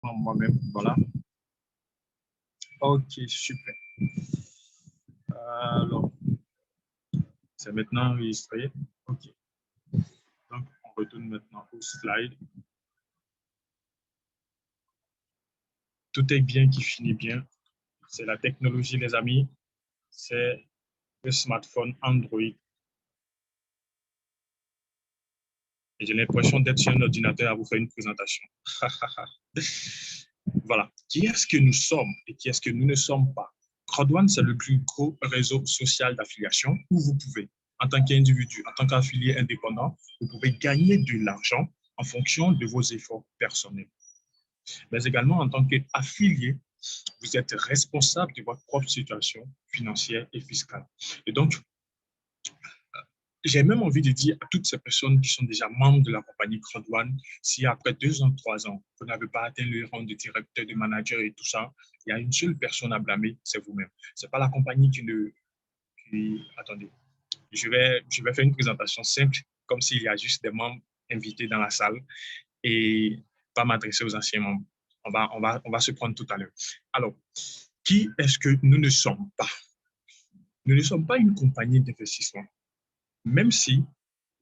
moi-même. Voilà. OK, super. Alors, c'est maintenant enregistré. OK. Donc, on retourne maintenant au slide. Tout est bien qui finit bien. C'est la technologie, les amis. C'est le smartphone Android. Et j'ai l'impression d'être sur un ordinateur à vous faire une présentation. Voilà. Qui est-ce que nous sommes et qui est-ce que nous ne sommes pas? Crowd1, c'est le plus gros réseau social d'affiliation où vous pouvez, en tant qu'individu, en tant qu'affilié indépendant, vous pouvez gagner de l'argent en fonction de vos efforts personnels. Mais également, en tant qu'affilié, vous êtes responsable de votre propre situation financière et fiscale. Et donc, j'ai même envie de dire à toutes ces personnes qui sont déjà membres de la compagnie Crowd1, si après 2 ans, 3 ans, vous n'avez pas atteint le rang de directeur, de manager et tout ça, il y a une seule personne à blâmer, c'est vous-même. Ce n'est pas la compagnie Attendez, je vais faire une présentation simple, comme s'il y a juste des membres invités dans la salle et pas m'adresser aux anciens membres. On va se prendre tout à l'heure. Alors, qui est-ce que nous ne sommes pas? Nous ne sommes pas une compagnie d'investissement, même si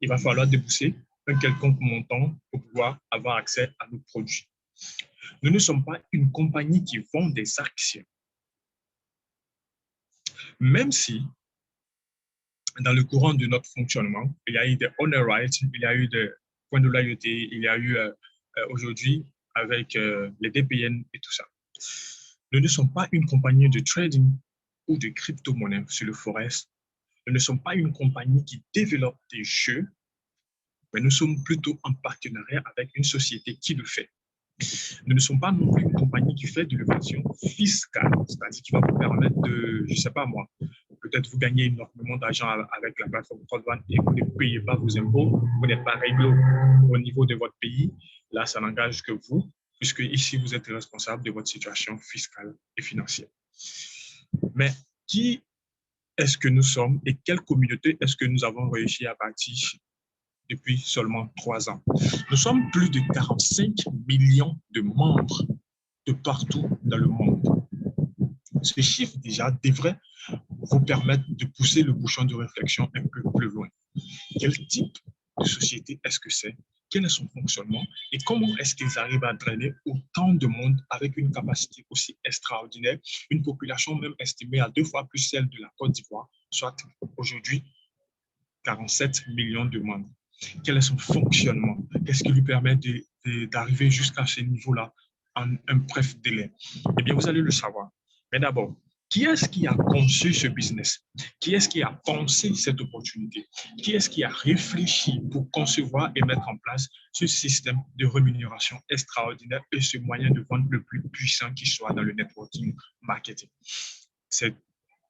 il va falloir débourser un quelconque montant pour pouvoir avoir accès à nos produits. Nous ne sommes pas une compagnie qui vend des actions, même si dans le courant de notre fonctionnement, il y a eu des honor rights, il y a eu des points de loyauté, il y a eu aujourd'hui avec les DPN et tout ça. Nous ne sommes pas une compagnie de trading ou de crypto-monnaie sur le forex. Nous ne sommes pas une compagnie qui développe des jeux, mais nous sommes plutôt en partenariat avec une société qui le fait. Nous ne sommes pas non plus une compagnie qui fait de l'évasion fiscale, c'est-à-dire qui va vous permettre de, je ne sais pas moi, peut-être vous gagnez énormément d'argent avec la plateforme Crowd1 et vous ne payez pas vos impôts, vous n'êtes pas réglo au niveau de votre pays. Là, ça n'engage que vous, puisque ici, vous êtes responsable de votre situation fiscale et financière. Mais qui est-ce que nous sommes et quelle communauté est-ce que nous avons réussi à bâtir depuis seulement 3 ans? Nous sommes plus de 45 millions de membres de partout dans le monde. Ce chiffre déjà devrait vous permettre de pousser le bouchon de réflexion un peu plus loin. Quel type de société est-ce que c'est? Quel est son fonctionnement? Et comment est-ce qu'ils arrivent à drainer autant de monde avec une capacité aussi extraordinaire, une population même estimée à 2 fois plus celle de la Côte d'Ivoire, soit aujourd'hui 47 millions de membres? Quel est son fonctionnement? Qu'est-ce qui lui permet d'arriver jusqu'à ce niveau-là en un bref délai? Eh bien, vous allez le savoir. Mais d'abord, qui est-ce qui a conçu ce business? Qui est-ce qui a pensé cette opportunité? Qui est-ce qui a réfléchi pour concevoir et mettre en place ce système de rémunération extraordinaire et ce moyen de vente le plus puissant qui soit dans le networking marketing? C'est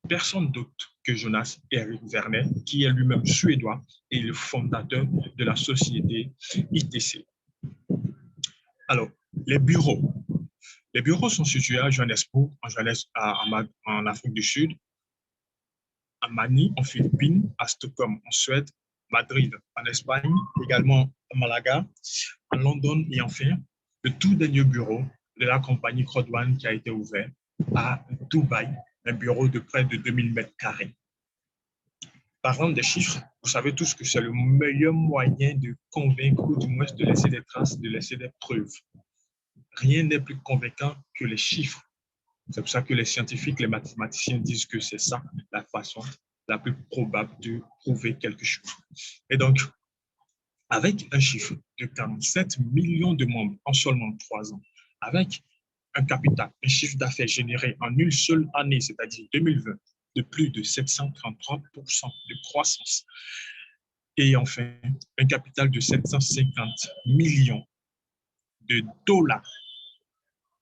personne d'autre que Jonas Erik Werner, qui est lui-même suédois et le fondateur de la société ITC. Alors, les bureaux. Les bureaux sont situés à Johannesburg, en Afrique du Sud, à Manille, en Philippines, à Stockholm, en Suède, Madrid, en Espagne, également à Malaga, à London et enfin, le tout dernier bureau de la compagnie Crowd1 qui a été ouvert à Dubaï, un bureau de près de 2000 mètres carrés. Parlant des chiffres, vous savez tous que c'est le meilleur moyen de convaincre ou du moins de laisser des traces, de laisser des preuves. Rien n'est plus convaincant que les chiffres. C'est pour ça que les scientifiques, les mathématiciens disent que c'est ça la façon la plus probable de prouver quelque chose. Et donc, avec un chiffre de 47 millions de membres en seulement 3 ans, avec un capital, un chiffre d'affaires généré en une seule année, c'est-à-dire 2020, de plus de 733% de croissance, et enfin, un capital de 750 millions de dollars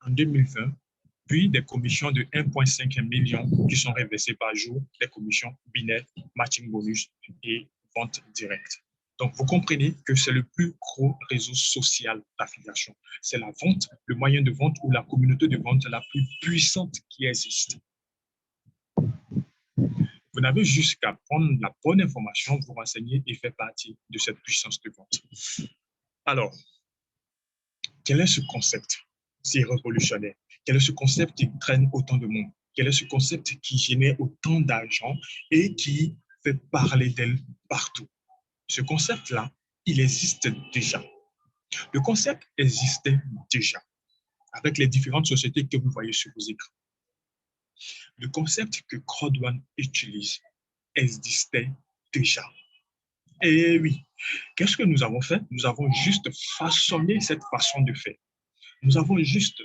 en 2020, puis des commissions de 1,5 million qui sont reversées par jour, des commissions binaires, matching bonus et vente directe. Donc, vous comprenez que c'est le plus gros réseau social d'affiliation. C'est la vente, le moyen de vente ou la communauté de vente la plus puissante qui existe. Vous n'avez juste qu'à prendre la bonne information, vous renseigner et faire partie de cette puissance de vente. Alors, quel est ce concept? c'est révolutionnaire? Quel est ce concept qui traîne autant de monde? Quel est ce concept qui génère autant d'argent et qui fait parler d'elle partout? Ce concept-là, il existe déjà. Le concept existait déjà avec les différentes sociétés que vous voyez sur vos écrans. Le concept que CrowdOne utilise existait déjà. Et oui, qu'est-ce que nous avons fait? Nous avons juste façonné cette façon de faire. Nous avons juste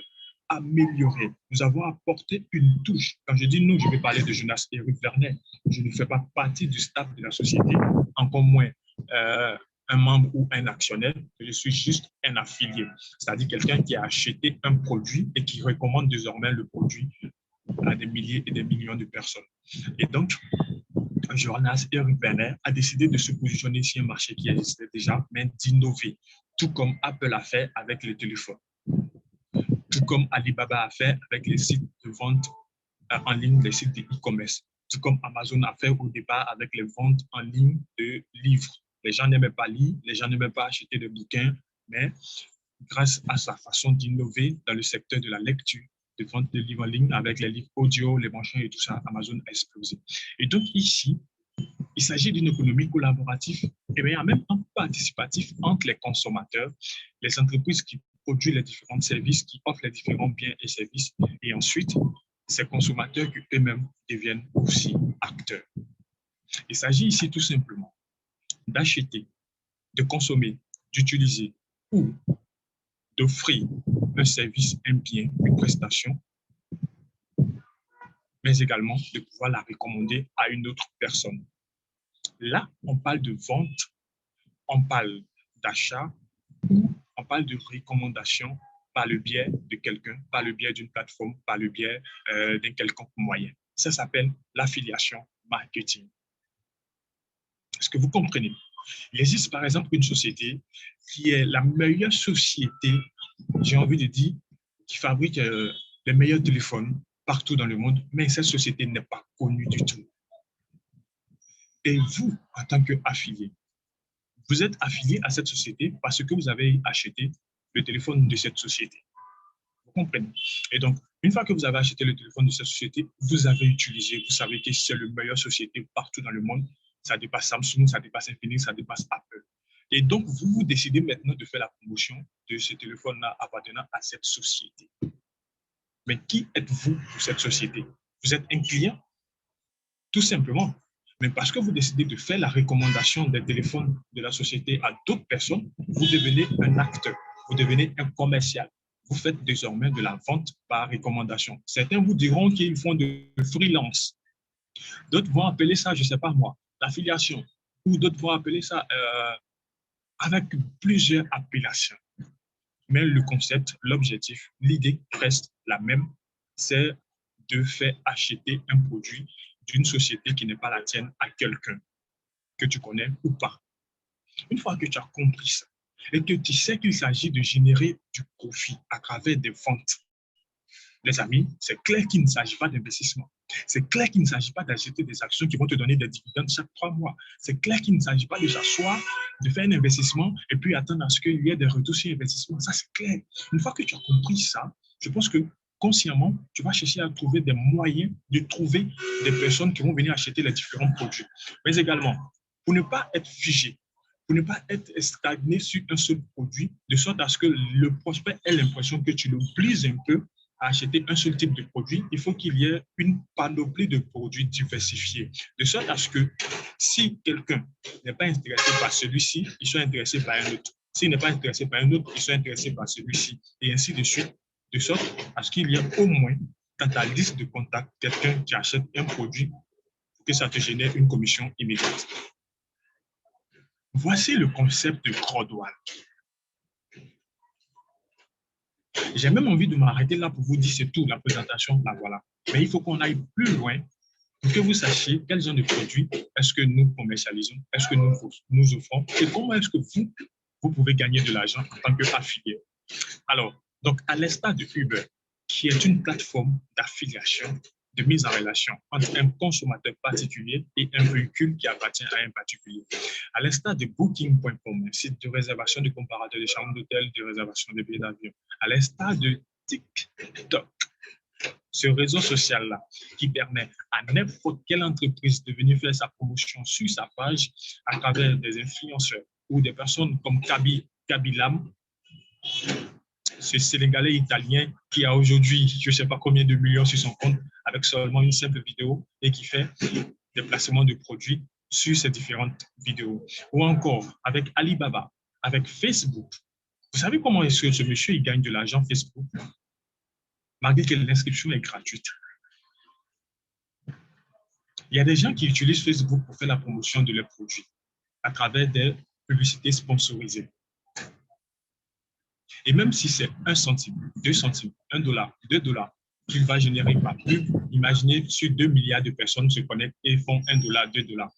amélioré. Nous avons apporté une touche. Quand je dis nous, je vais parler de Jonas Eric Werner. Je ne fais pas partie du staff de la société, encore moins un membre ou un actionnaire. Je suis juste un affilié, c'est-à-dire quelqu'un qui a acheté un produit et qui recommande désormais le produit à des milliers et des millions de personnes. Et donc, Jonas Eric Werner a décidé de se positionner sur un marché qui existait déjà, mais d'innover, tout comme Apple a fait avec les téléphones, tout comme Alibaba a fait avec les sites de vente en ligne, les sites de e-commerce, tout comme Amazon a fait au départ avec les ventes en ligne de livres. Les gens n'aimaient pas lire, les gens n'aimaient pas acheter des bouquins, mais grâce à sa façon d'innover dans le secteur de la lecture, de vente de livres en ligne, avec les livres audio, les machins et tout ça, Amazon a explosé. Et donc ici, il s'agit d'une économie collaborative et en même temps participative entre les consommateurs, les entreprises qui produisent les différents services, qui offrent les différents biens et services, et ensuite, ces consommateurs qui eux-mêmes deviennent aussi acteurs. Il s'agit ici tout simplement d'acheter, de consommer, d'utiliser ou d'offrir un service, un bien, une prestation, mais également de pouvoir la recommander à une autre personne. Là, on parle de vente, on parle d'achat ou on parle de recommandation par le biais de quelqu'un, par le biais d'une plateforme, par le biais d'un quelconque moyen. Ça s'appelle l'affiliation marketing. Est-ce que vous comprenez? Il existe par exemple une société qui est la meilleure société, j'ai envie de dire, qui fabrique les meilleurs téléphones partout dans le monde, mais cette société n'est pas connue du tout. Et vous, en tant qu'affilié, vous êtes affilié à cette société parce que vous avez acheté le téléphone de cette société. Vous comprenez? Et donc, une fois que vous avez acheté le téléphone de cette société, vous avez utilisé, vous savez que c'est la meilleure société partout dans le monde. Ça dépasse Samsung, ça dépasse Infinix, ça dépasse Apple. Et donc, vous décidez maintenant de faire la promotion de ce téléphone-là appartenant à cette société. Mais qui êtes-vous pour cette société? Vous êtes un client? Tout simplement. Mais parce que vous décidez de faire la recommandation des téléphones de la société à d'autres personnes, vous devenez un acteur, vous devenez un commercial. Vous faites désormais de la vente par recommandation. Certains vous diront qu'ils font de freelance. D'autres vont appeler ça, je ne sais pas moi, l'affiliation. Ou d'autres vont appeler ça avec plusieurs appellations. Mais le concept, l'objectif, l'idée reste la même, c'est de faire acheter un produit d'une société qui n'est pas la tienne à quelqu'un que tu connais ou pas. Une fois que tu as compris ça et que tu sais qu'il s'agit de générer du profit à travers des ventes, les amis, c'est clair qu'il ne s'agit pas d'investissement. C'est clair qu'il ne s'agit pas d'acheter des actions qui vont te donner des dividendes chaque 3 mois. C'est clair qu'il ne s'agit pas de s'asseoir, de faire un investissement et puis attendre à ce qu'il y ait des retours sur investissement. Ça, c'est clair. Une fois que tu as compris ça, je pense que consciemment, tu vas chercher à trouver des moyens de trouver des personnes qui vont venir acheter les différents produits. Mais également, pour ne pas être figé, pour ne pas être stagné sur un seul produit, de sorte à ce que le prospect ait l'impression que tu l'obliges un peu à acheter un seul type de produit, il faut qu'il y ait une panoplie de produits diversifiés, de sorte à ce que si quelqu'un n'est pas intéressé par celui-ci, il soit intéressé par un autre. S'il n'est pas intéressé par un autre, il soit intéressé par celui-ci, et ainsi de suite, de sorte à ce qu'il y ait au moins dans ta liste de contacts quelqu'un qui achète un produit pour que ça te génère une commission immédiate. Voici le concept de CrowdOne. J'ai même envie de m'arrêter là pour vous dire c'est tout, la présentation, la voilà. Mais il faut qu'on aille plus loin pour que vous sachiez quels genre de produits est-ce que nous commercialisons, est-ce que nous offrons et comment est-ce que vous pouvez gagner de l'argent en tant qu'affilié. Alors, donc, à l'instar de Uber, qui est une plateforme d'affiliation, de mise en relation entre un consommateur particulier et un véhicule qui appartient à un particulier. À l'instar de Booking.com, un site de réservation de comparateurs de chambres d'hôtel, de réservation de billets d'avion. À l'instar de TikTok. Ce réseau social-là qui permet à n'importe quelle entreprise de venir faire sa promotion sur sa page à travers des influenceurs ou des personnes comme Kabilam, ce Sénégalais italien qui a aujourd'hui, je ne sais pas combien de millions sur son compte avec seulement une simple vidéo et qui fait des placements de produits sur ces différentes vidéos. Ou encore avec Alibaba, avec Facebook. Vous savez comment est-ce que ce monsieur il gagne de l'argent Facebook malgré que l'inscription est gratuite? Il y a des gens qui utilisent Facebook pour faire la promotion de leurs produits à travers des publicités sponsorisées. Et même si c'est 1 centime, 2 centimes, 1 dollar, 2 dollars qu'il va générer par pub, imaginez sur 2 milliards de personnes se connectent et font 1 dollar, 2 dollars.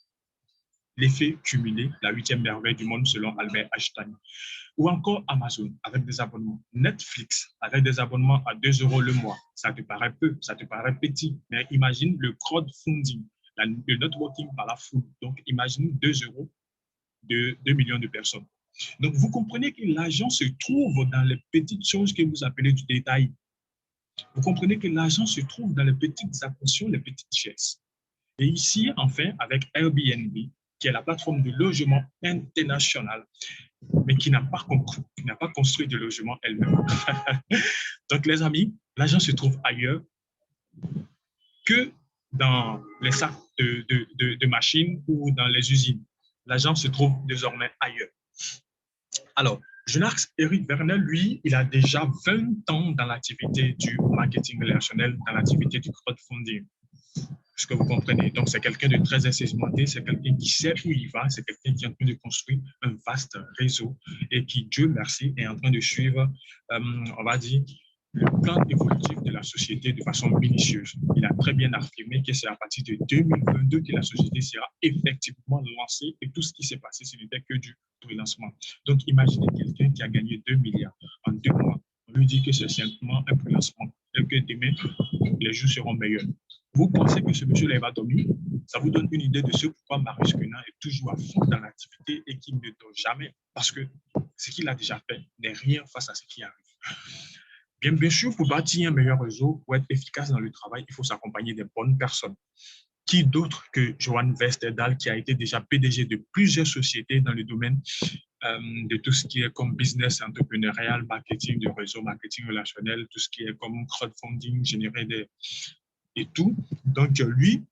L'effet cumulé, la 8e merveille du monde selon Albert Einstein. Ou encore Amazon avec des abonnements, Netflix avec des abonnements à 2 € le mois. Ça te paraît peu, ça te paraît petit, mais imagine le crowdfunding, le networking par la foule. Donc, imagine 2 € de 2 millions de personnes. Donc, vous comprenez que l'argent se trouve dans les petites choses que vous appelez du détail. Vous comprenez que l'argent se trouve dans les petites attentions, les petites gestes. Et ici, enfin, avec Airbnb, qui est la plateforme de logement international, mais qui n'a pas construit de logement elle-même. Donc, les amis, l'argent se trouve ailleurs que dans les sacs de machines ou dans les usines. L'argent se trouve désormais ailleurs. Alors, Jonas-Éric Vernel, lui, il a déjà 20 ans dans l'activité du marketing relationnel, dans l'activité du crowdfunding. Ce que vous comprenez. Donc, c'est quelqu'un de très expérimenté, c'est quelqu'un qui sait où il va, c'est quelqu'un qui est en train de construire un vaste réseau et qui, Dieu merci, est en train de suivre, on va dire, le plan évolutif de la société de façon minutieuse. Il a très bien affirmé que c'est à partir de 2022 que la société sera effectivement lancée et tout ce qui s'est passé, ce n'était que du prélancement. Donc, imaginez quelqu'un qui a gagné 2 milliards en 2 mois. On lui dit que c'est simplement un prélancement et que demain, les jours seront meilleurs. Vous pensez que ce monsieur-là va dormir? Ça vous donne une idée de ce pourquoi Marius Quenat est toujours à fond dans l'activité et qu'il ne dort jamais parce que ce qu'il a déjà fait n'est rien face à ce qui arrive. Bien sûr, pour bâtir un meilleur réseau, pour être efficace dans le travail, il faut s'accompagner des bonnes personnes. Qui d'autre que Johan Westerdahl, qui a été déjà PDG de plusieurs sociétés dans le domaine de tout ce qui est comme business entrepreneurial, marketing de réseau, marketing relationnel, tout ce qui est comme crowdfunding, générer et tout. Donc, lui,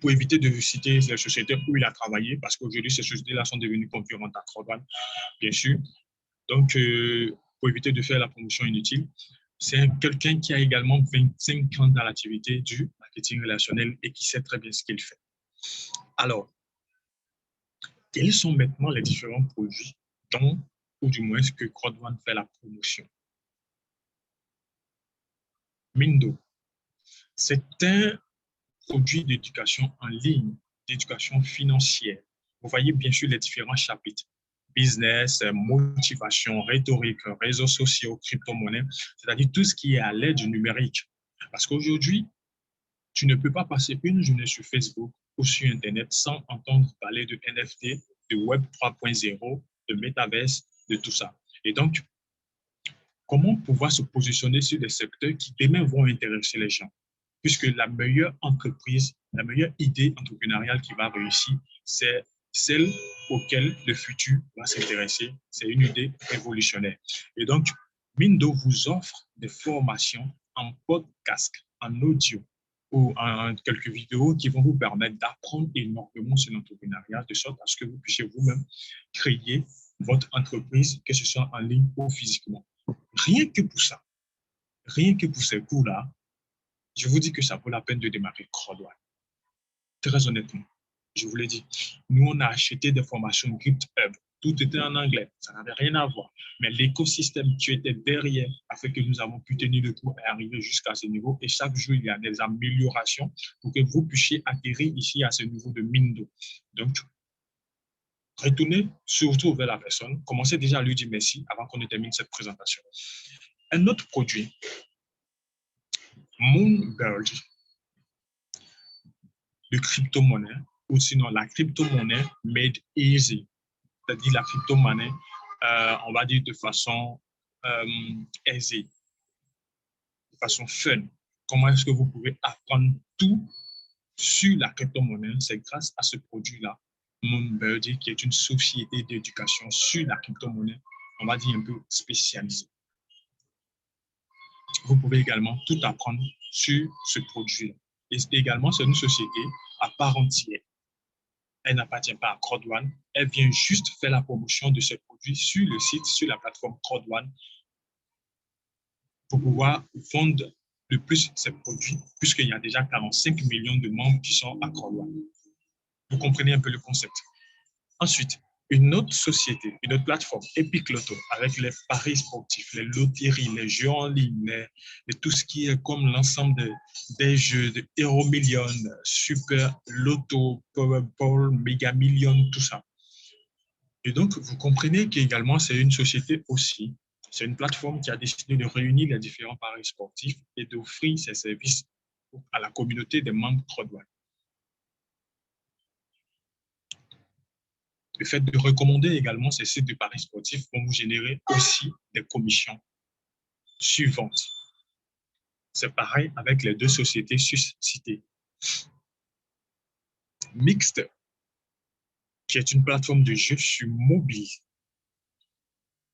pour éviter de citer les sociétés où il a travaillé, parce qu'aujourd'hui, ces sociétés-là sont devenues concurrentes à Trovan, bien sûr. Donc, pour éviter de faire la promotion inutile, c'est quelqu'un qui a également 25 ans dans l'activité du marketing relationnel et qui sait très bien ce qu'il fait. Alors, quels sont maintenant les différents produits dont, ou du moins, ce que Crowdone fait la promotion? Mindo, c'est un produit d'éducation en ligne, d'éducation financière. Vous voyez bien sûr les différents chapitres. Business, motivation, rhétorique, réseaux sociaux, crypto-monnaie, c'est-à-dire tout ce qui est à l'aide du numérique. Parce qu'aujourd'hui, tu ne peux pas passer une journée sur Facebook ou sur Internet sans entendre parler de NFT, de Web 3.0, de Metaverse, de tout ça. Et donc, comment pouvoir se positionner sur des secteurs qui demain vont intéresser les gens? Puisque la meilleure entreprise, la meilleure idée entrepreneuriale qui va réussir, c'est celle auquel le futur va s'intéresser. C'est une idée révolutionnaire. Et donc, Mindo vous offre des formations en podcast, en audio ou en quelques vidéos qui vont vous permettre d'apprendre énormément sur l'entrepreneuriat de sorte à ce que vous puissiez vous-même créer votre entreprise, que ce soit en ligne ou physiquement. Rien que pour ça, rien que pour ces cours-là, je vous dis que ça vaut la peine de démarrer Crowdone. Très honnêtement, je vous l'ai dit. Nous, on a acheté des formations GitHub. Tout était en anglais. Ça n'avait rien à voir. Mais l'écosystème qui était derrière a fait que nous avons pu tenir le coup et arriver jusqu'à ce niveau. Et chaque jour, il y a des améliorations pour que vous puissiez atterrir ici à ce niveau de Mindo. Donc, retournez surtout vers la personne. Commencez déjà à lui dire merci avant qu'on ne termine cette présentation. Un autre produit, Moonbird, de crypto-monnaie, ou sinon la crypto-monnaie made easy, c'est-à-dire la crypto-monnaie, on va dire de façon aisée. façon fun. Comment est-ce que vous pouvez apprendre tout sur la crypto-monnaie? C'est grâce à ce produit-là, Moonbirdie, qui est une société d'éducation sur la crypto-monnaie, on va dire un peu spécialisée. Vous pouvez également tout apprendre sur ce produit-là. Et également, c'est une société à part entière. Elle n'appartient pas à CrowdOne. Elle vient juste faire la promotion de ce produit sur le site, sur la plateforme CrowdOne, pour pouvoir vendre le plus ces produits, puisqu'il y a déjà 45 millions de membres qui sont à CrowdOne. Vous comprenez un peu le concept. Ensuite, une autre société, une autre plateforme, Epic Lotto, avec les paris sportifs, les loteries, les jeux en ligne, et tout ce qui est comme l'ensemble des jeux de Hero Million, Super Lotto, Powerball, Mega Million, tout ça. Et donc, vous comprenez qu'également, c'est une société aussi, c'est une plateforme qui a décidé de réunir les différents paris sportifs et d'offrir ses services à la communauté des membres CrowdOne. Le fait de recommander également ces sites de paris sportifs vont vous générer aussi des commissions suivantes. C'est pareil avec les deux sociétés citées. Mixter, qui est une plateforme de jeux sur mobile,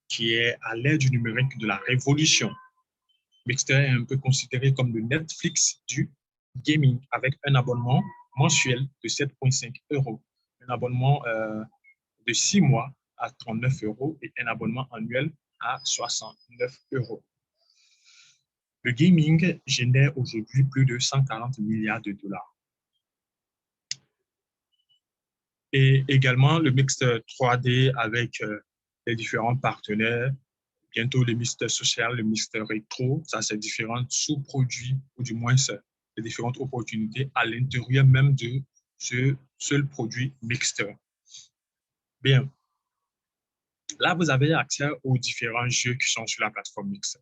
qui est à l'ère du numérique de la révolution. Mixter est un peu considéré comme le Netflix du gaming, avec un abonnement mensuel de 7,5 €, un abonnement de 6 mois à 39 € et un abonnement annuel à 69 €. Le gaming génère aujourd'hui plus de 140 milliards de dollars. Et également le Mixter 3D avec les différents partenaires, bientôt le Mixter social, le Mixter rétro, ça c'est différents sous-produits ou du moins les différentes opportunités à l'intérieur même de ce seul produit Mixter. Bien, là vous avez accès aux différents jeux qui sont sur la plateforme Mixter.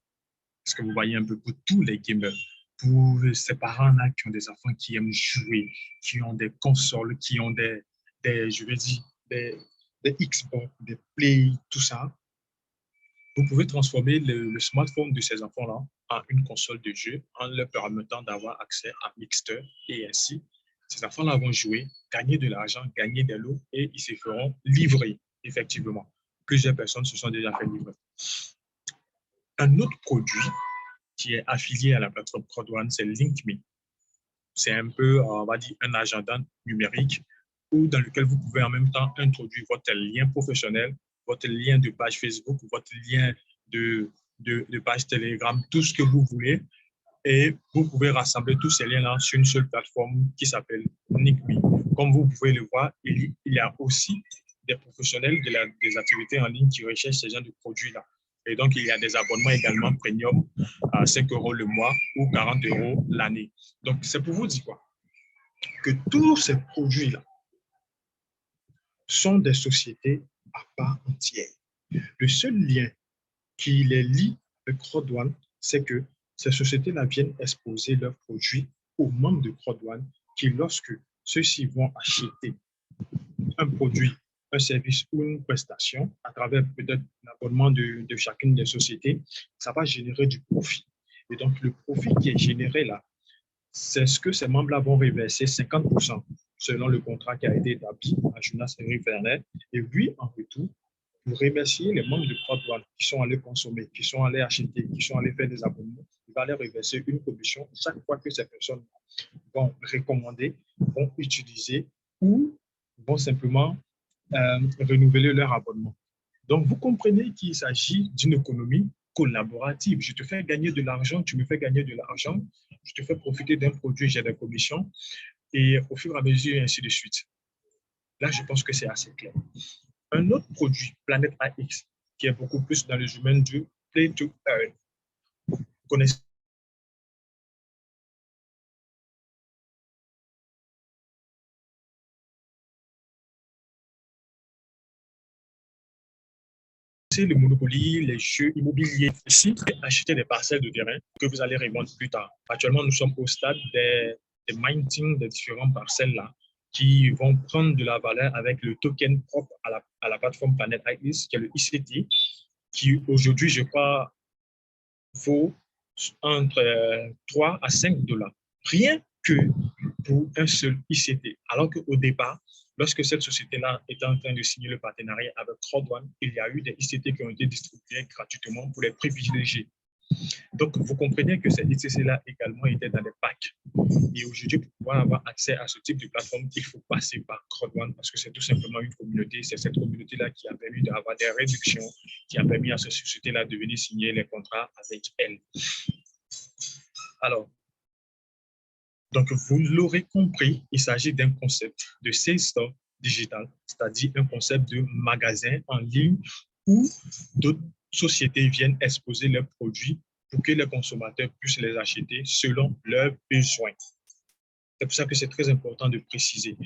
Parce que vous voyez un peu pour tous les gamers, pour ces parents-là qui ont des enfants qui aiment jouer, qui ont des consoles, qui ont je veux dire, des Xbox, des Play, tout ça. Vous pouvez transformer le smartphone de ces enfants-là en une console de jeu en leur permettant d'avoir accès à Mixter. Et ainsi, ces enfants-là vont jouer, gagner de l'argent, gagner des lots et ils se feront livrer, effectivement. Plusieurs personnes se sont déjà fait livrer. Un autre produit qui est affilié à la plateforme CrowdOne, c'est LinkMe. C'est un peu, on va dire, un agenda numérique dans lequel vous pouvez en même temps introduire votre lien professionnel, votre lien de page Facebook, votre lien de page Telegram, tout ce que vous voulez. Et vous pouvez rassembler tous ces liens-là sur une seule plateforme qui s'appelle LinkMe. Comme vous pouvez le voir, il y a aussi des professionnels des activités en ligne qui recherchent ces genre de produits-là. Et donc, il y a des abonnements également premium à 5 € le mois ou 40 € l'année. Donc, c'est pour vous dire quoi? Que tous ces produits-là sont des sociétés à part entière. Le seul lien qui les lie avec CrowdOne, c'est que ces sociétés-là viennent exposer leurs produits aux membres de CrowdOne qui, lorsque ceux-ci vont acheter un produit, un service ou une prestation à travers peut-être l'abonnement de chacune des sociétés, ça va générer du profit. Et donc, le profit qui est généré là, c'est ce que ces membres-là vont reverser 50% selon le contrat qui a été établi à Jonas Rivernet. Et lui, en retour, pour remercier les membres de CrowdOne qui sont allés consommer, qui sont allés acheter, qui sont allés faire des abonnements, il va leur reverser une commission chaque fois que ces personnes vont recommander, vont utiliser ou vont simplement renouveler leur abonnement. Donc, vous comprenez qu'il s'agit d'une économie collaborative. Je te fais gagner de l'argent, tu me fais gagner de l'argent, je te fais profiter d'un produit, j'ai des commissions, et au fur et à mesure, ainsi de suite. Là, je pense que c'est assez clair. Un autre produit, Planète AX, qui est beaucoup plus dans le domaine du Play to Earn. Vous connaissez le Monopoly, les jeux immobiliers. Ici, acheter des parcelles de terrain que vous allez revendre plus tard. Actuellement, nous sommes au stade des mining des différentes parcelles là qui vont prendre de la valeur avec le token propre à la plateforme Planète AX, qui est le ICT, qui aujourd'hui, je crois, vaut entre 3 à 5 dollars. Rien que pour un seul ICT. Alors qu'au départ, lorsque cette société-là était en train de signer le partenariat avec CrowdOne, il y a eu des ICT qui ont été distribués gratuitement pour les privilégiés. Donc, vous comprenez que ces ICT-là également étaient dans les packs. Et aujourd'hui, pour pouvoir avoir accès à ce type de plateforme, il faut passer par CrowdOne parce que c'est tout simplement une communauté. C'est cette communauté-là qui a permis d'avoir des réductions, qui a permis à ces sociétés-là de venir signer les contrats avec elles. Alors, donc, vous l'aurez compris, il s'agit d'un concept de sales store digital, c'est-à-dire un concept de magasin en ligne où d'autres sociétés viennent exposer leurs produits pour que les consommateurs puissent les acheter selon leurs besoins. C'est pour ça que c'est très important de préciser.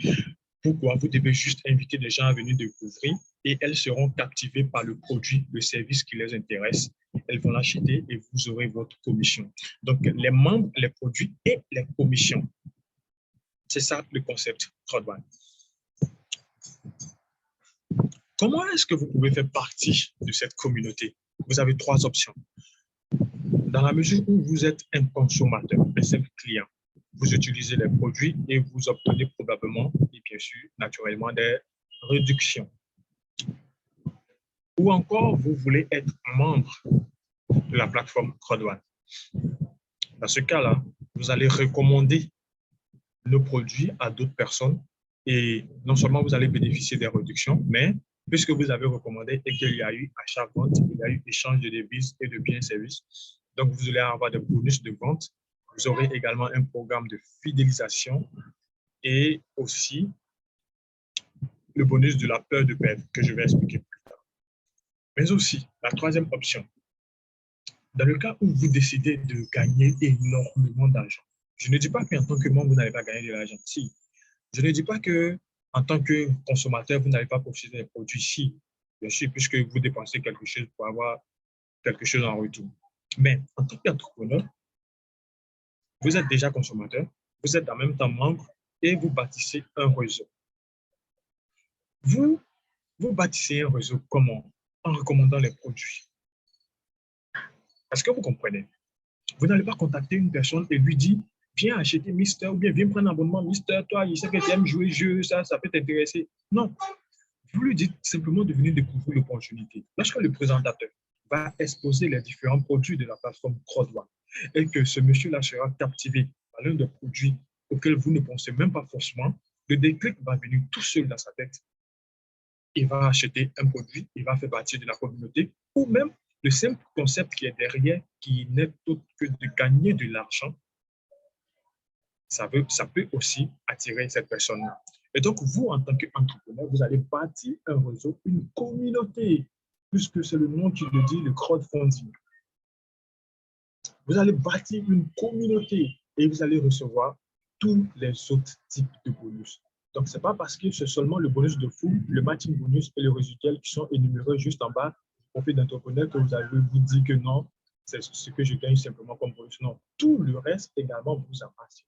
Pourquoi? Vous devez juste inviter les gens à venir découvrir et elles seront captivées par le produit, le service qui les intéresse. Elles vont l'acheter et vous aurez votre commission. Donc, les membres, les produits et les commissions. C'est ça le concept CrowdOne. Comment est-ce que vous pouvez faire partie de cette communauté? Vous avez 3 options. Dans la mesure où vous êtes un consommateur, un simple client, vous utilisez les produits et vous obtenez probablement, et bien sûr, naturellement, des réductions. Ou encore, vous voulez être membre de la plateforme CrowdOne. Dans ce cas-là, vous allez recommander nos produits à d'autres personnes et non seulement vous allez bénéficier des réductions, mais puisque vous avez recommandé et qu'il y a eu achat vente, il y a eu échange de devises et de biens et services, donc vous allez avoir des bonus de vente. Vous aurez également un programme de fidélisation et aussi le bonus de la peur de perdre que je vais expliquer plus tard. Mais aussi, la troisième option, dans le cas où vous décidez de gagner énormément d'argent, je ne dis pas qu'en tant que membre, vous n'allez pas gagner de l'argent. Si. Je ne dis pas qu'en tant que consommateur, vous n'allez pas profiter des produits. Si. Bien sûr, puisque vous dépensez quelque chose pour avoir quelque chose en retour. Mais en tant qu'entrepreneur, vous êtes déjà consommateur, vous êtes en même temps membre et vous bâtissez un réseau. Vous bâtissez un réseau comment? En recommandant les produits. Est-ce que vous comprenez? Vous n'allez pas contacter une personne et lui dire viens acheter Mister ou bien viens prendre un abonnement Mister, toi, je sais que tu aimes jouer jeu, ça peut t'intéresser. Non. Vous lui dites simplement de venir découvrir l'opportunité. Lorsque le présentateur va exposer les différents produits de la plateforme CrowdOne et que ce monsieur-là sera captivé par l'un des produits auxquels vous ne pensez même pas forcément, le déclic va venir tout seul dans sa tête. Il va acheter un produit, il va faire partie de la communauté ou même le simple concept qui est derrière, qui n'est autre que de gagner de l'argent, ça peut aussi attirer cette personne-là. Et donc, vous, en tant qu'entrepreneur, vous allez bâtir un réseau, une communauté, puisque c'est le nom qui le dit, le crowdfunding. Vous allez bâtir une communauté et vous allez recevoir tous les autres types de bonus. Donc, ce n'est pas parce que c'est seulement le bonus de fou, le matching bonus et le résultat qui sont énumérés juste en bas du profil d'entrepreneur que vous allez vous dire que non, c'est ce que je gagne simplement comme bonus. Non, tout le reste également vous appartient.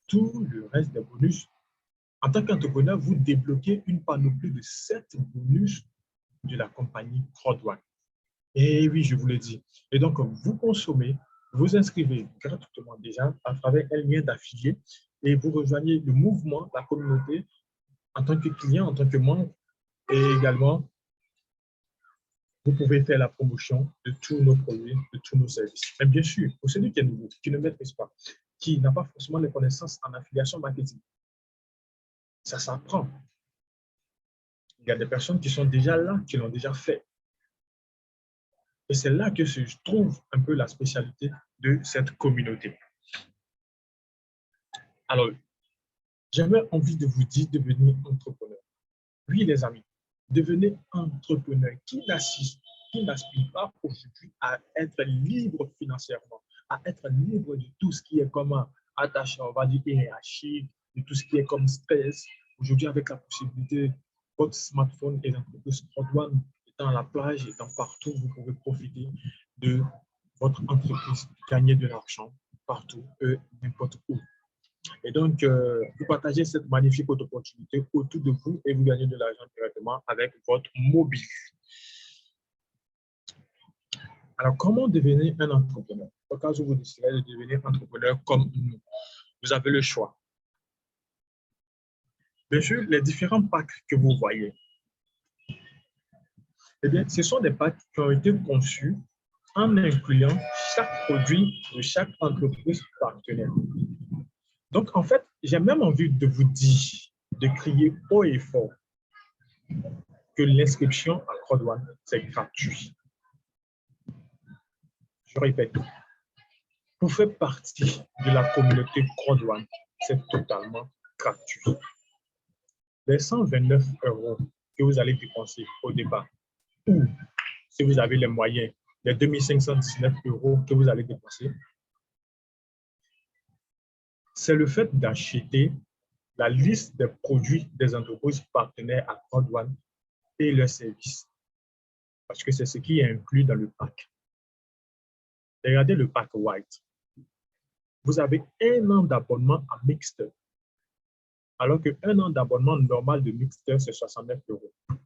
Tout le reste des bonus. En tant qu'entrepreneur, vous débloquez une panoplie de 7 bonus de la compagnie CrowdOne. Et oui, je vous l'ai dit. Et donc, vous consommez, vous inscrivez gratuitement déjà à travers un lien d'affilié et vous rejoignez le mouvement, la communauté en tant que client, en tant que membre. Et également, vous pouvez faire la promotion de tous nos produits, de tous nos services. Mais bien sûr, pour celui qui est nouveau, qui ne maîtrise pas, qui n'a pas forcément les connaissances en affiliation marketing, ça s'apprend. Il y a des personnes qui sont déjà là, qui l'ont déjà fait. Et c'est là que je trouve un peu la spécialité de cette communauté. Alors, j'avais envie de vous dire de devenir entrepreneur. Oui, les amis, devenez entrepreneur. Qui n'aspire pas aujourd'hui à être libre financièrement, à être libre de tout ce qui est comme attaché, on va dire, hiérarchique, de tout ce qui est comme stress. Aujourd'hui, avec la possibilité, votre smartphone et l'entreprise CrowdOne étant à la plage, étant partout, vous pouvez profiter de votre entreprise, gagner de l'argent partout, n'importe où. Et donc, vous partagez cette magnifique opportunité autour de vous et vous gagnez de l'argent directement avec votre mobile. Alors, comment devenir un entrepreneur? au cas où vous décidez de devenir entrepreneur comme nous. Vous avez le choix. Bien sûr, les différents packs que vous voyez, eh bien, ce sont des packs qui ont été conçus en incluant chaque produit de chaque entreprise partenaire. Donc, en fait, j'ai même envie de vous dire, de crier haut et fort que l'inscription à CROD1, c'est gratuit. Je répète, pour faire partie de la communauté CROD1, c'est totalement gratuit. Les 129 € que vous allez dépenser au départ, ou si vous avez les moyens, les 2519 € que vous allez dépenser, c'est le fait d'acheter la liste des produits des entreprises partenaires à CROD1 et leurs services. Parce que c'est ce qui est inclus dans le pack. Regardez le pack White. Vous avez 1 an d'abonnement à Mixter, alors qu'un an d'abonnement normal de Mixter, c'est 69 €.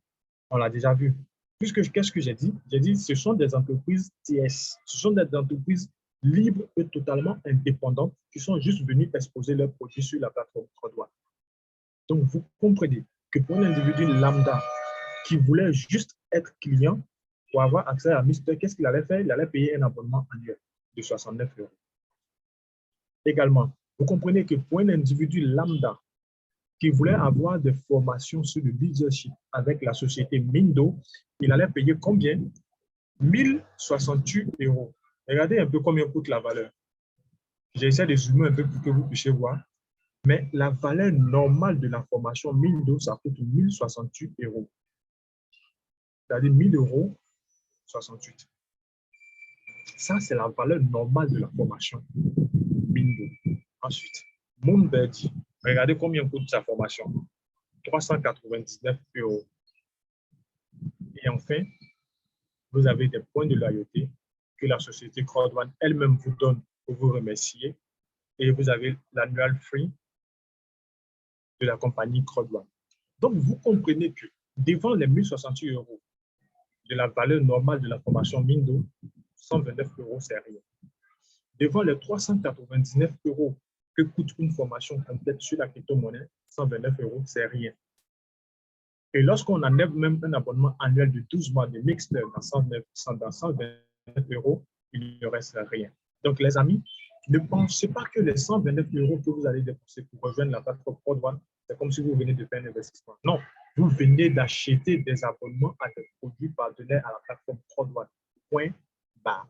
On l'a déjà vu. Qu'est-ce que j'ai dit? J'ai dit ce sont des entreprises TS. Ce sont des entreprises libres et totalement indépendantes qui sont juste venues exposer leurs produits sur la plateforme CROD1. Donc, vous comprenez que pour un individu lambda qui voulait juste être client pour avoir accès à Mixter, qu'est-ce qu'il allait faire? Il allait payer un abonnement annuel de 69 €. Également, vous comprenez que pour un individu lambda qui voulait avoir des formations sur le leadership avec la société Mindo, il allait payer combien? 1068 €. Regardez un peu combien coûte la valeur. J'essaie de zoomer un peu pour que vous puissiez voir. Mais la valeur normale de la formation Mindo, ça coûte 1068 €. C'est-à-dire 1000 € 68. Ça, c'est la valeur normale de la formation Mindo. Ensuite, Moonbird, regardez combien coûte sa formation. 399 €. Et enfin, vous avez des points de loyauté que la société CROD1 elle-même vous donne pour vous remercier. Et vous avez l'annual free de la compagnie CROD1. Donc, vous comprenez que devant les 1068 € de la valeur normale de la formation Mindo, 129 €, c'est rien. Devant les 399 € que coûte une formation complète sur la crypto-monnaie, 129 €, c'est rien. Et lorsqu'on enlève même un abonnement annuel de 12 mois de Mixter dans 129 €, il ne reste rien. Donc, les amis, ne pensez pas que les 129 € que vous allez dépenser pour rejoindre la plateforme CROD1, c'est comme si vous venez de faire un investissement. Non, vous venez d'acheter des abonnements à des produits partenaires à la plateforme CROD1. Point barre.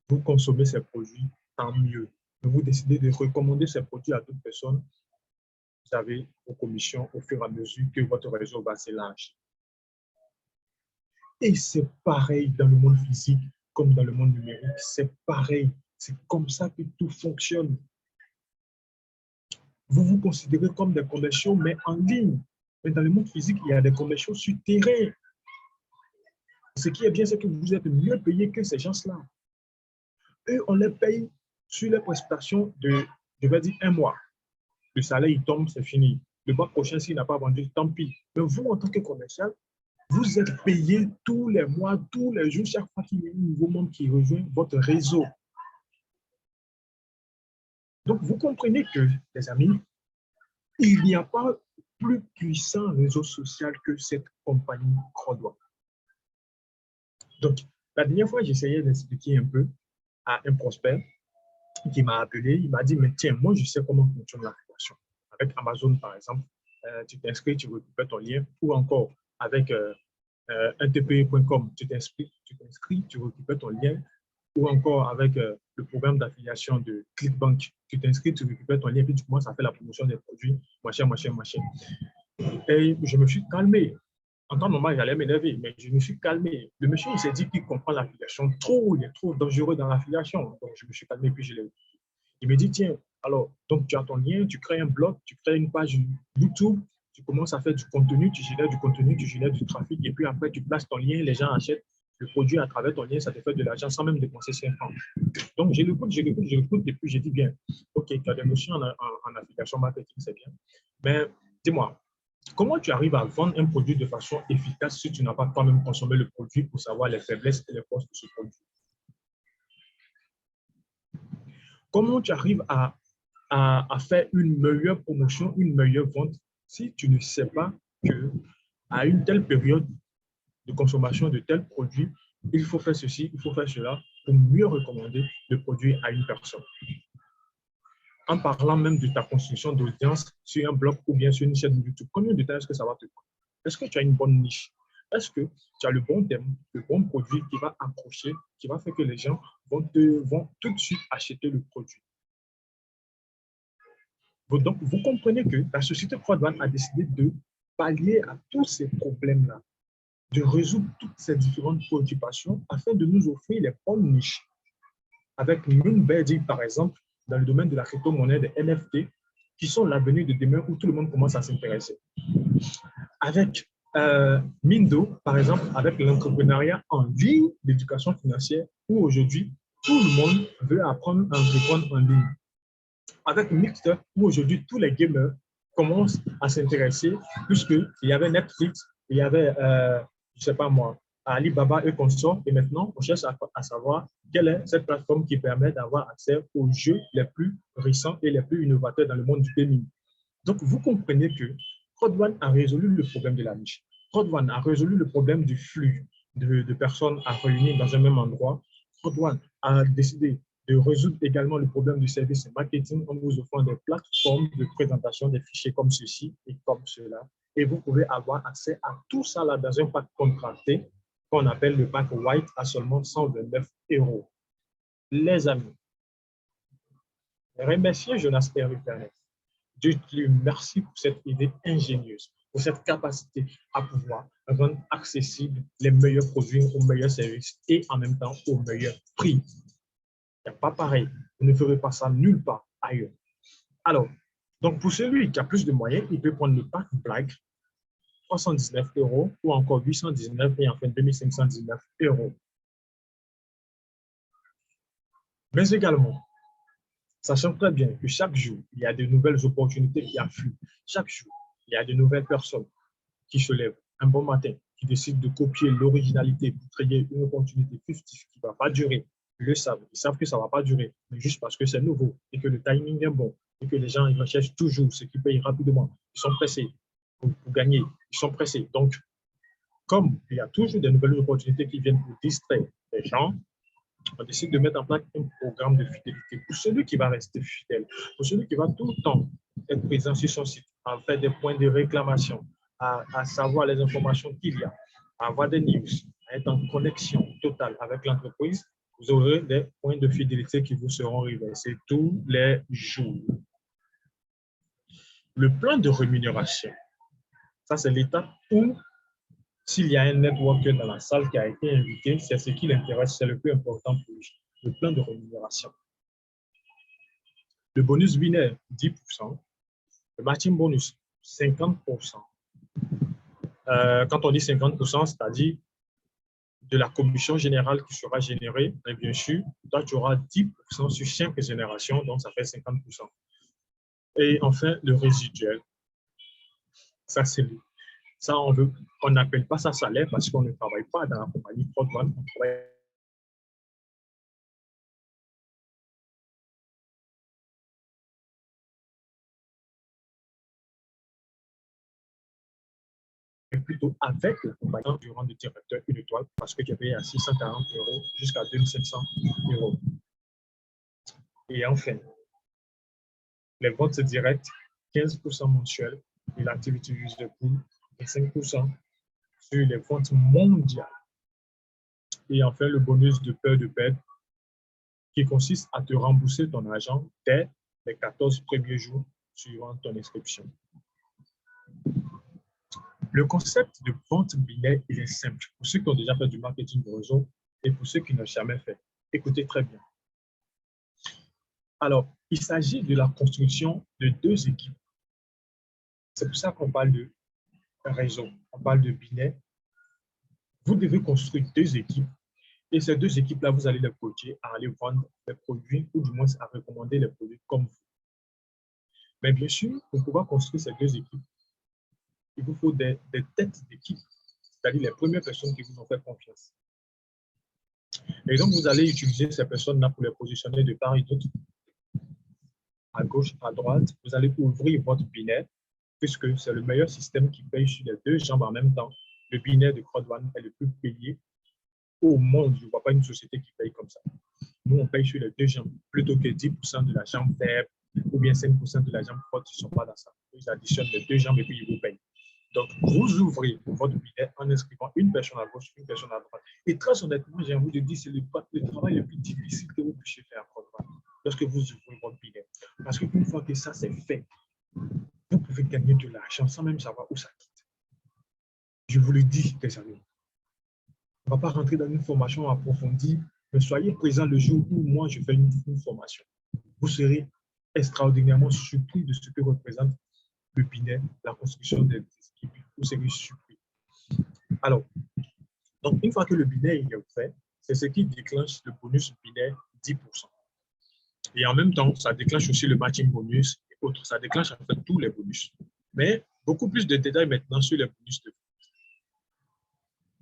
Vous consommez ces produits, tant mieux. Mais vous décidez de recommander ces produits à d'autres personnes, vous avez vos commissions au fur et à mesure que votre réseau va s'élargir. Et c'est pareil dans le monde physique comme dans le monde numérique. C'est pareil. C'est comme ça que tout fonctionne. Vous vous considérez comme des commerciaux, mais en ligne. Mais dans le monde physique, il y a des commerciaux sur terrain. Ce qui est bien, c'est que vous êtes mieux payé que ces gens-là. Eux, on les paye sur les prestations de, je vais dire, 1 mois. Le salaire, il tombe, c'est fini. Le mois prochain, s'il n'a pas vendu, tant pis. Mais vous, en tant que commercial, vous êtes payé tous les mois, tous les jours, chaque fois qu'il y a un nouveau membre qui rejoint votre réseau. Donc, vous comprenez que, les amis, il n'y a pas plus puissant réseau social que cette compagnie CROD1. Donc, la dernière fois, j'essayais d'expliquer un peu à un prospect qui m'a appelé. Il m'a dit, mais tiens, moi, je sais comment fonctionne l'application. Avec Amazon, par exemple, tu t'inscris, tu récupères ton lien, ou encore avec ntpe.com, tu t'inscris, tu récupères ton lien, ou encore avec le programme d'affiliation de Clickbank, tu t'inscris, tu récupères ton lien, puis tu commences à faire la promotion des produits, machin. Et je me suis calmé. En temps normal, j'allais m'énerver, mais je me suis calmé. Le monsieur, il s'est dit qu'il comprend l'affiliation trop, il est trop dangereux dans l'affiliation. Donc, je me suis calmé, puis je l'ai. Il me dit, tiens, alors, donc tu as ton lien, tu crées un blog, tu crées une page YouTube, tu commences à faire du contenu, tu génères du contenu, tu génères du trafic, et puis après, tu places ton lien, les gens achètent le produit à travers ton lien, ça te fait de l'argent sans même dépenser 5 francs. Donc, je l'écoute, et puis j'ai dit, bien, ok, tu as des notions en affiliation marketing, c'est bien. Mais dis-moi, comment tu arrives à vendre un produit de façon efficace si tu n'as pas toi-même consommé le produit pour savoir les faiblesses et les forces de ce produit? Comment tu arrives à faire une meilleure promotion, une meilleure vente si tu ne sais pas que à une telle période de consommation de tels produits, il faut faire ceci, il faut faire cela pour mieux recommander le produit à une personne. En parlant même de ta construction d'audience sur un blog ou bien sur une chaîne YouTube, combien de temps est-ce que ça va te prendre? Est-ce que tu as une bonne niche? Est-ce que tu as le bon thème, le bon produit qui va accrocher, qui va faire que les gens vont tout de suite acheter le produit? Donc, vous comprenez que la société Prodwan a décidé de pallier à tous ces problèmes-là, de résoudre toutes ces différentes préoccupations afin de nous offrir les bonnes niches. Avec Moonbird, par exemple, dans le domaine de la crypto-monnaie, des NFT, qui sont l'avenir de demain où tout le monde commence à s'intéresser. Avec Mindo, par exemple, avec l'entrepreneuriat en ligne, l'éducation financière, où aujourd'hui, tout le monde veut apprendre à entreprendre en ligne. Avec Mixer, où aujourd'hui, tous les gamers commencent à s'intéresser, puisqu'il y avait Netflix, il y avait, je ne sais pas moi, Alibaba et consorts, et maintenant, on cherche à savoir quelle est cette plateforme qui permet d'avoir accès aux jeux les plus récents et les plus innovateurs dans le monde du gaming. Donc, vous comprenez que Prodwan a résolu le problème de la niche. Prodwan a résolu le problème du flux de personnes à réunir dans un même endroit. Prodwan a décidé de résoudre également le problème du service marketing en vous offrant des plateformes de présentation des fichiers comme ceci et comme cela. Et vous pouvez avoir accès à tout ça là dans un pack contracté qu'on appelle le pack White à seulement 129 €. Les amis, remerciez Jonas Eric Internet. Dieu lui merci pour cette idée ingénieuse, pour cette capacité à pouvoir rendre accessibles les meilleurs produits aux meilleurs services et en même temps au meilleur prix. Il n'y a pas pareil. Vous ne ferez pas ça nulle part ailleurs. Alors, donc pour celui qui a plus de moyens, il peut prendre le pack Black, 319 € ou encore 819 et enfin 2519 €. Mais également, sachant très bien que chaque jour, il y a de nouvelles opportunités qui affluent. Chaque jour, il y a de nouvelles personnes qui se lèvent un bon matin, qui décident de copier l'originalité pour créer une opportunité fictive qui ne va pas durer. Ils le savent, ils savent que ça ne va pas durer, mais juste parce que c'est nouveau et que le timing est bon et que les gens ils recherchent toujours ce qui paye rapidement. Ils sont pressés pour gagner, ils sont pressés. Donc, comme il y a toujours de nouvelles opportunités qui viennent pour distraire les gens, on décide de mettre en place un programme de fidélité pour celui qui va rester fidèle, pour celui qui va tout le temps être présent sur son site, à faire des points de réclamation, à savoir les informations qu'il y a, à avoir des news, à être en connexion totale avec l'entreprise. Vous aurez des points de fidélité qui vous seront reversés tous les jours. Le plan de rémunération, ça c'est l'étape où s'il y a un networker dans la salle qui a été invité, c'est ce qui l'intéresse, c'est le plus important pour lui, le plan de rémunération. Le bonus binaire, 10%. Le matching bonus, 50%. Quand on dit 50%, c'est-à-dire de la commission générale qui sera générée, et bien sûr, toi, tu auras 10% sur chaque génération, donc ça fait 50%. Et enfin, le résiduel, ça c'est lui. Ça, on n'appelle pas ça salaire parce qu'on ne travaille pas dans la compagnie Prodwan, on travaille plutôt avec la compagnie du rang de directeur une étoile parce que tu es payé à 640 € jusqu'à 2700 €. Et enfin, les ventes directes, 15% mensuels et l'activité user pool, et 5% sur les ventes mondiales. Et enfin, le bonus de peur de perte qui consiste à te rembourser ton argent dès les 14 premiers jours suivant ton inscription. Le concept de vente binaire, il est simple. Pour ceux qui ont déjà fait du marketing de réseau et pour ceux qui n'ont jamais fait, écoutez très bien. Alors, il s'agit de la construction de deux équipes. C'est pour ça qu'on parle de réseau, on parle de binaire. Vous devez construire deux équipes et ces deux équipes-là, vous allez les coacher à aller vendre les produits ou du moins à recommander les produits comme vous. Mais bien sûr, pour pouvoir construire ces deux équipes, il vous faut des têtes d'équipe, c'est-à-dire les premières personnes qui vous ont fait confiance. Et donc, vous allez utiliser ces personnes-là pour les positionner de part et d'autre à gauche, à droite, vous allez ouvrir votre binaire, puisque c'est le meilleur système qui paye sur les deux jambes en même temps. Le binaire de CrowdOne est le plus payé au monde. Je ne vois pas une société qui paye comme ça. Nous, on paye sur les deux jambes, plutôt que 10% de la jambe faible ou bien 5% de la jambe forte, ils ne sont pas dans ça. Ils additionnent les deux jambes et puis ils vous payent. Donc, vous ouvrez votre billet en inscrivant une personne à gauche, une personne à droite. Et très honnêtement, j'ai envie de dire, c'est le travail le plus difficile que vous puissiez faire lorsque vous ouvrez votre billet. Parce qu'une fois que ça c'est fait, vous pouvez gagner de l'argent sans même savoir où ça quitte. Je vous le dis, les amis. On ne va pas rentrer dans une formation approfondie, mais soyez présents le jour où moi je fais une formation. Vous serez extraordinairement surpris de ce que représente le binaire, la construction des équipes. Vous serez surpris. Alors, donc une fois que le binaire est fait, c'est ce qui déclenche le bonus binaire 10%. Et en même temps, ça déclenche aussi le matching bonus et autres. Ça déclenche en fait tous les bonus. Mais beaucoup plus de détails maintenant sur les bonus de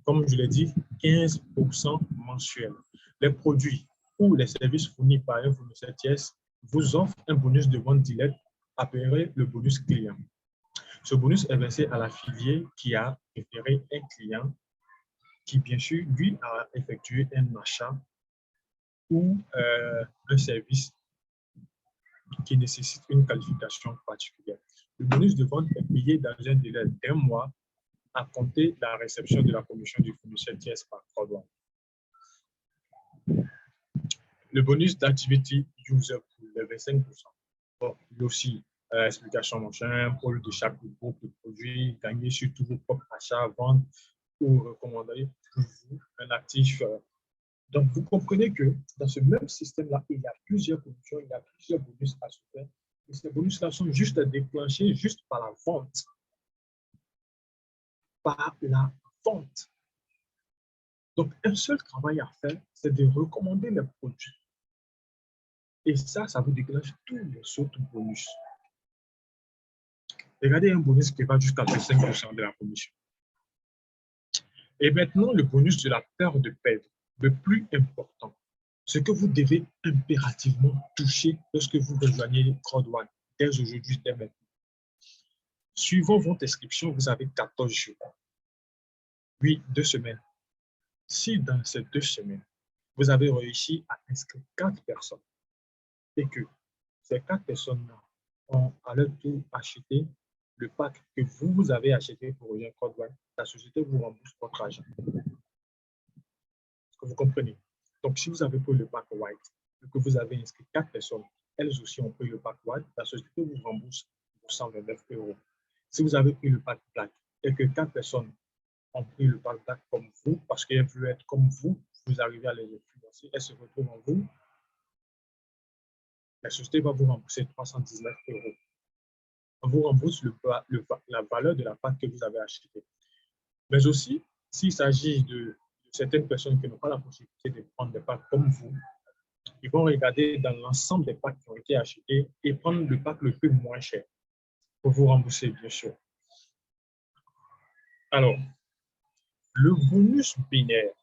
comme je l'ai dit, 15% mensuel. Les produits ou les services fournis par un fournisseur tiers vous offrent un bonus de vente directe appelé le bonus client. Ce bonus est versé à l'affilié qui a référé un client qui, bien sûr, lui a effectué un achat ou un service qui nécessite une qualification particulière. Le bonus de vente est payé dans un délai d'1 mois à compter la réception de la commission du fournisseur tiers par CrowdOne. Le bonus d'activity user pool, le 25%. Bon, il y a aussi explication machin, pôle de chaque groupe de produits, gagner sur tous vos propres achats, ventes ou recommander pour vous un actif. Donc, vous comprenez que dans ce même système-là, il y a plusieurs commissions, il y a plusieurs bonus à se faire. Et ces bonus-là sont juste déclenchés juste par la vente. Par la vente. Donc, un seul travail à faire, c'est de recommander les produits. Et ça vous déclenche tous les autres bonus. Regardez un bonus qui va jusqu'à 25% de la commission. Et maintenant, le bonus de la peur de perdre, le plus important, ce que vous devez impérativement toucher lorsque vous rejoignez CrowdOne dès aujourd'hui, dès maintenant. Suivant votre inscription, vous avez 14 jours. Oui, 2 semaines. Si dans ces 2 semaines, vous avez réussi à inscrire 4 personnes et que ces 4 personnes-là ont à leur tour acheté le pack que vous avez acheté pour rejoindre CrowdOne, la société vous rembourse votre argent. Est-ce que vous comprenez? Donc, si vous avez pris le pack white et que vous avez inscrit 4 personnes, elles aussi ont pris le pack white, la société vous rembourse 129 €. Si vous avez pris le pack black et que 4 personnes ont pris le pack black comme vous, parce qu'elles veulent être comme vous, vous arrivez à les influencer, elles se retrouvent en vous, la société va vous rembourser 319 €. On vous rembourse la valeur de la pack que vous avez achetée. Mais aussi, s'il s'agit de certaines personnes qui n'ont pas la possibilité de prendre des packs comme vous, ils vont regarder dans l'ensemble des packs qui ont été achetés et prendre le pack le plus moins cher pour vous rembourser, bien sûr. Alors, le bonus binaire,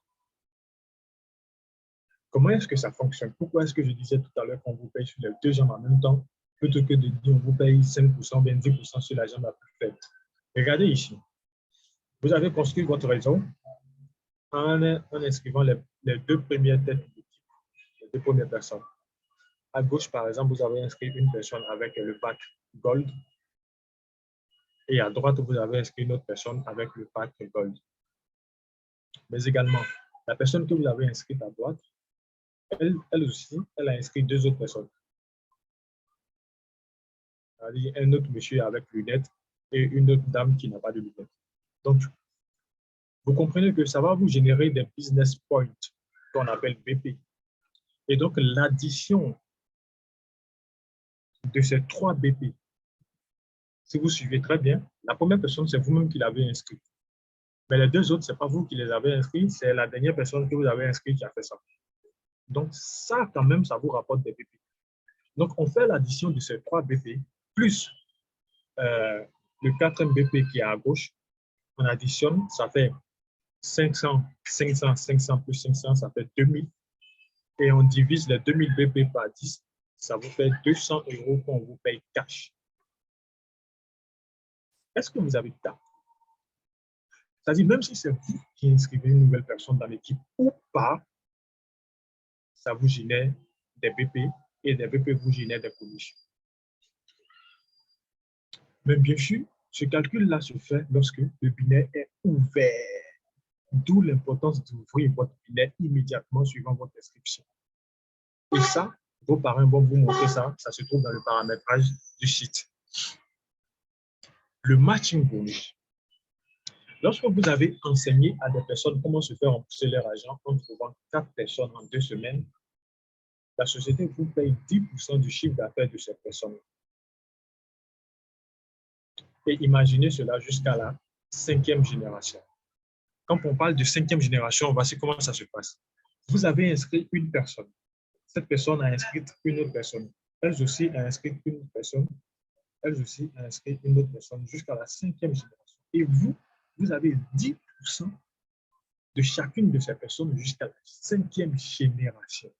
comment est-ce que ça fonctionne? Pourquoi est-ce que je disais tout à l'heure qu'on vous paye sur les 2 jambes en même temps, plutôt que de dire on vous paye 5%, bien 10% sur la jambe la plus faible? Regardez ici. Vous avez construit votre réseau en inscrivant les 2 premières têtes d'équipe, les 2 premières personnes. À gauche, par exemple, vous avez inscrit une personne avec le pack Gold. Et à droite, vous avez inscrit une autre personne avec le pack Gold. Mais également, la personne que vous avez inscrite à droite, elle aussi, elle a inscrit 2 autres personnes. Un autre monsieur avec lunettes et une autre dame qui n'a pas de lunettes. Donc, vous comprenez que ça va vous générer des business points qu'on appelle BP. Et donc, l'addition de ces 3 BP, si vous suivez très bien, la première personne, c'est vous-même qui l'avez inscrit. Mais les 2 autres, ce n'est pas vous qui les avez inscrits, c'est la dernière personne que vous avez inscrite qui a fait ça. Donc, ça, quand même, ça vous rapporte des BP. Donc, on fait l'addition de ces 3 BP plus le 4e BP qui est à gauche. On additionne, ça fait 500, 500, 500 plus 500, ça fait 2000. Et on divise les 2000 BP par 10, ça vous fait 200 € qu'on vous paye cash. Est-ce que vous avez tard? C'est-à-dire, même si c'est vous qui inscrivez une nouvelle personne dans l'équipe ou pas, ça vous génère des BP et des BP vous génèrent des commissions. Mais bien sûr, ce calcul-là se fait lorsque le binaire est ouvert. D'où l'importance d'ouvrir votre binaire immédiatement suivant votre inscription. Et ça, vos parents vont vous montrer ça. Ça se trouve dans le paramétrage du site. Le matching bonus. Lorsque vous avez enseigné à des personnes comment se faire rembourser leur argent en trouvant 4 personnes en 2 semaines, la société vous paye 10% du chiffre d'affaires de ces personnes. Et imaginez cela jusqu'à la 5e génération. Quand on parle de 5e génération, voici comment ça se passe. Vous avez inscrit une personne. Cette personne a inscrit une autre personne. Elle aussi a inscrit une autre personne. Elle aussi a inscrit une autre personne jusqu'à la 5e génération. Et vous avez 10% de chacune de ces personnes jusqu'à la 5e génération.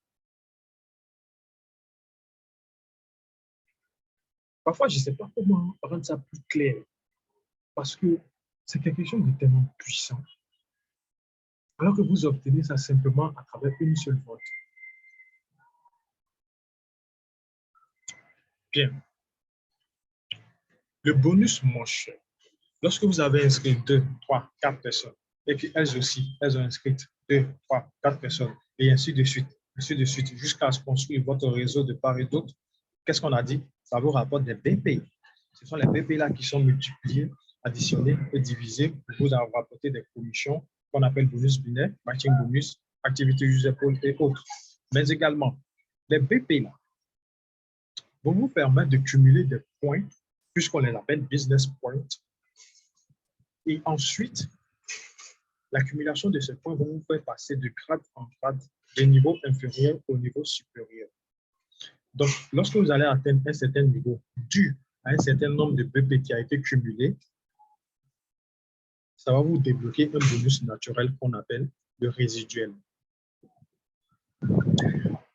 Parfois, je ne sais pas comment rendre ça plus clair parce que c'est quelque chose de tellement puissant. Alors que vous obtenez ça simplement à travers une seule vente. Bien. Le bonus mensuel. Lorsque vous avez inscrit 2, 3, 4 personnes, et puis elles aussi, elles ont inscrit 2, 3, 4 personnes, et ainsi de suite, jusqu'à se construire votre réseau de part et d'autre, qu'est-ce qu'on a dit? Ça vous rapporte des BP. Ce sont les BP-là qui sont multipliés, additionnés et divisés pour vous rapporter des commissions qu'on appelle bonus binaire, matching bonus, activité user pool et autres. Mais également, les BP-là vont vous permettre de cumuler des points, puisqu'on les appelle business points. Et ensuite, l'accumulation de ces points va vous faire passer de grade en grade, de niveau inférieur au niveau supérieur. Donc, lorsque vous allez atteindre un certain niveau dû à un certain nombre de BP qui a été cumulé, ça va vous débloquer un bonus naturel qu'on appelle le résiduel.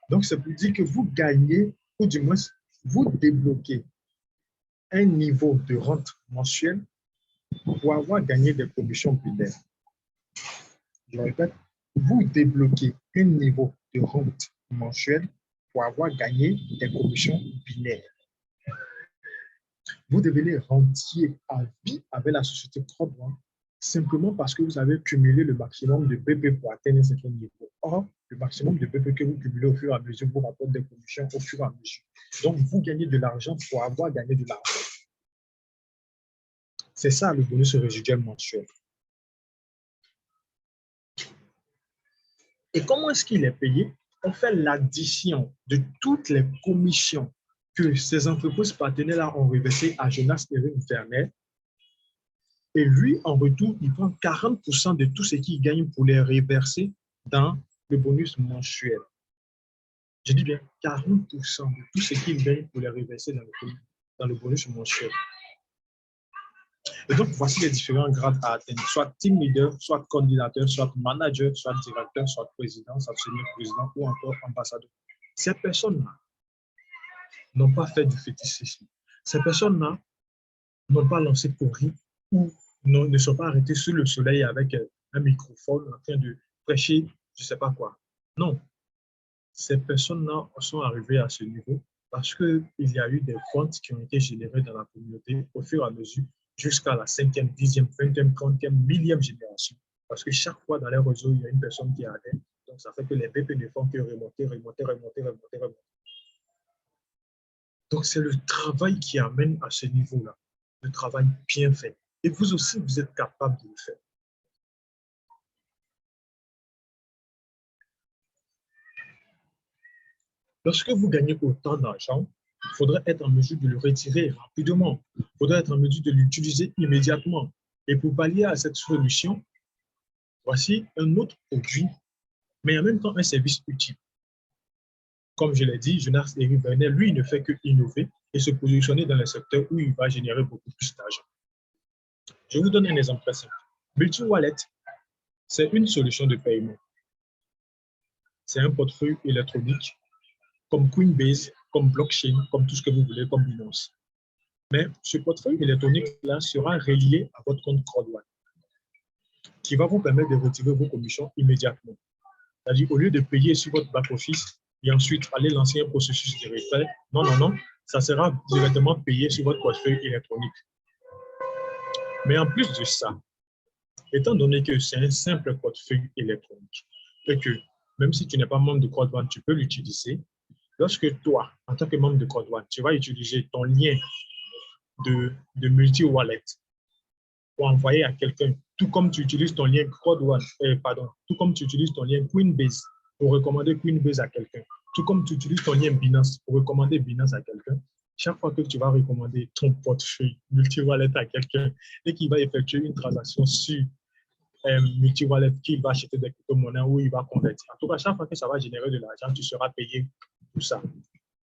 Donc, c'est pour dire que vous gagnez, ou du moins, vous débloquez un niveau de rente mensuelle pour avoir gagné des commissions binaires. Je répète, vous débloquez un niveau de rente mensuelle pour avoir gagné des commissions binaires. Vous devenez rentier à vie avec la société propre simplement parce que vous avez cumulé le maximum de BP pour atteindre un certain niveau. Or, le maximum de BP que vous cumulez au fur et à mesure vous rapporte des commissions au fur et à mesure. Donc, vous gagnez de l'argent pour avoir gagné de l'argent. C'est ça le bonus résiduel mensuel. Et comment est-ce qu'il est payé? On fait l'addition de toutes les commissions que ces entreprises partenaires ont reversées à Jonas Eric Werner. Et lui, en retour, il prend 40% de tout ce qu'il gagne pour les reverser dans le bonus mensuel. Je dis bien 40% de tout ce qu'il gagne pour les reverser dans le bonus mensuel. Et donc, voici les différents grades à atteindre, soit team leader, soit coordinateur, soit manager, soit directeur, soit président, soit senior-président ou encore ambassadeur. Ces personnes-là n'ont pas fait du fétichisme. Ces personnes-là n'ont pas lancé courir ou ne sont pas arrêtés sous le soleil avec un microphone en train de prêcher, je ne sais pas quoi. Non. Ces personnes-là sont arrivées à ce niveau parce qu'il y a eu des ventes qui ont été générées dans la communauté au fur et à mesure jusqu'à la 5e, 10e, 20e, 30e, 1000e génération. Parce que chaque fois dans les réseaux, il y a une personne qui adhère. Donc, ça fait que les BP ne font que remonter. Donc, c'est le travail qui amène à ce niveau-là. Le travail bien fait. Et vous aussi, vous êtes capable de le faire. Lorsque vous gagnez autant d'argent, il faudrait être en mesure de le retirer rapidement. Il faudrait être en mesure de l'utiliser immédiatement. Et pour pallier à cette solution, voici un autre produit, mais en même temps un service utile. Comme je l'ai dit, Jonas Eric Werner, lui, il ne fait que innover et se positionner dans le secteur où il va générer beaucoup plus d'argent. Je vous donne un exemple très simple. Multi-Wallet, c'est une solution de paiement. C'est un portefeuille électronique comme Coinbase comme blockchain, comme tout ce que vous voulez, comme Binance. Mais ce portefeuille électronique-là sera relié à votre compte CrowdOne, qui va vous permettre de retirer vos commissions immédiatement. C'est-à-dire, au lieu de payer sur votre back-office et ensuite aller lancer un processus de retrait, non, non, non, ça sera directement payé sur votre portefeuille électronique. Mais en plus de ça, étant donné que c'est un simple portefeuille électronique et que même si tu n'es pas membre de CrowdOne, tu peux l'utiliser, lorsque toi, en tant que membre de CrowdOne, tu vas utiliser ton lien de multi-wallet pour envoyer à quelqu'un, tout comme tu utilises ton lien CrowdOne, tout comme tu utilises ton lien Coinbase pour recommander Coinbase à quelqu'un, tout comme tu utilises ton lien Binance pour recommander Binance à quelqu'un, chaque fois que tu vas recommander ton portefeuille multi-wallet à quelqu'un et qu'il va effectuer une transaction sur multi-wallet qu'il va acheter des crypto-monnaies ou il va convertir. En tout cas, chaque fois que ça va générer de l'argent, tu seras payé pour ça.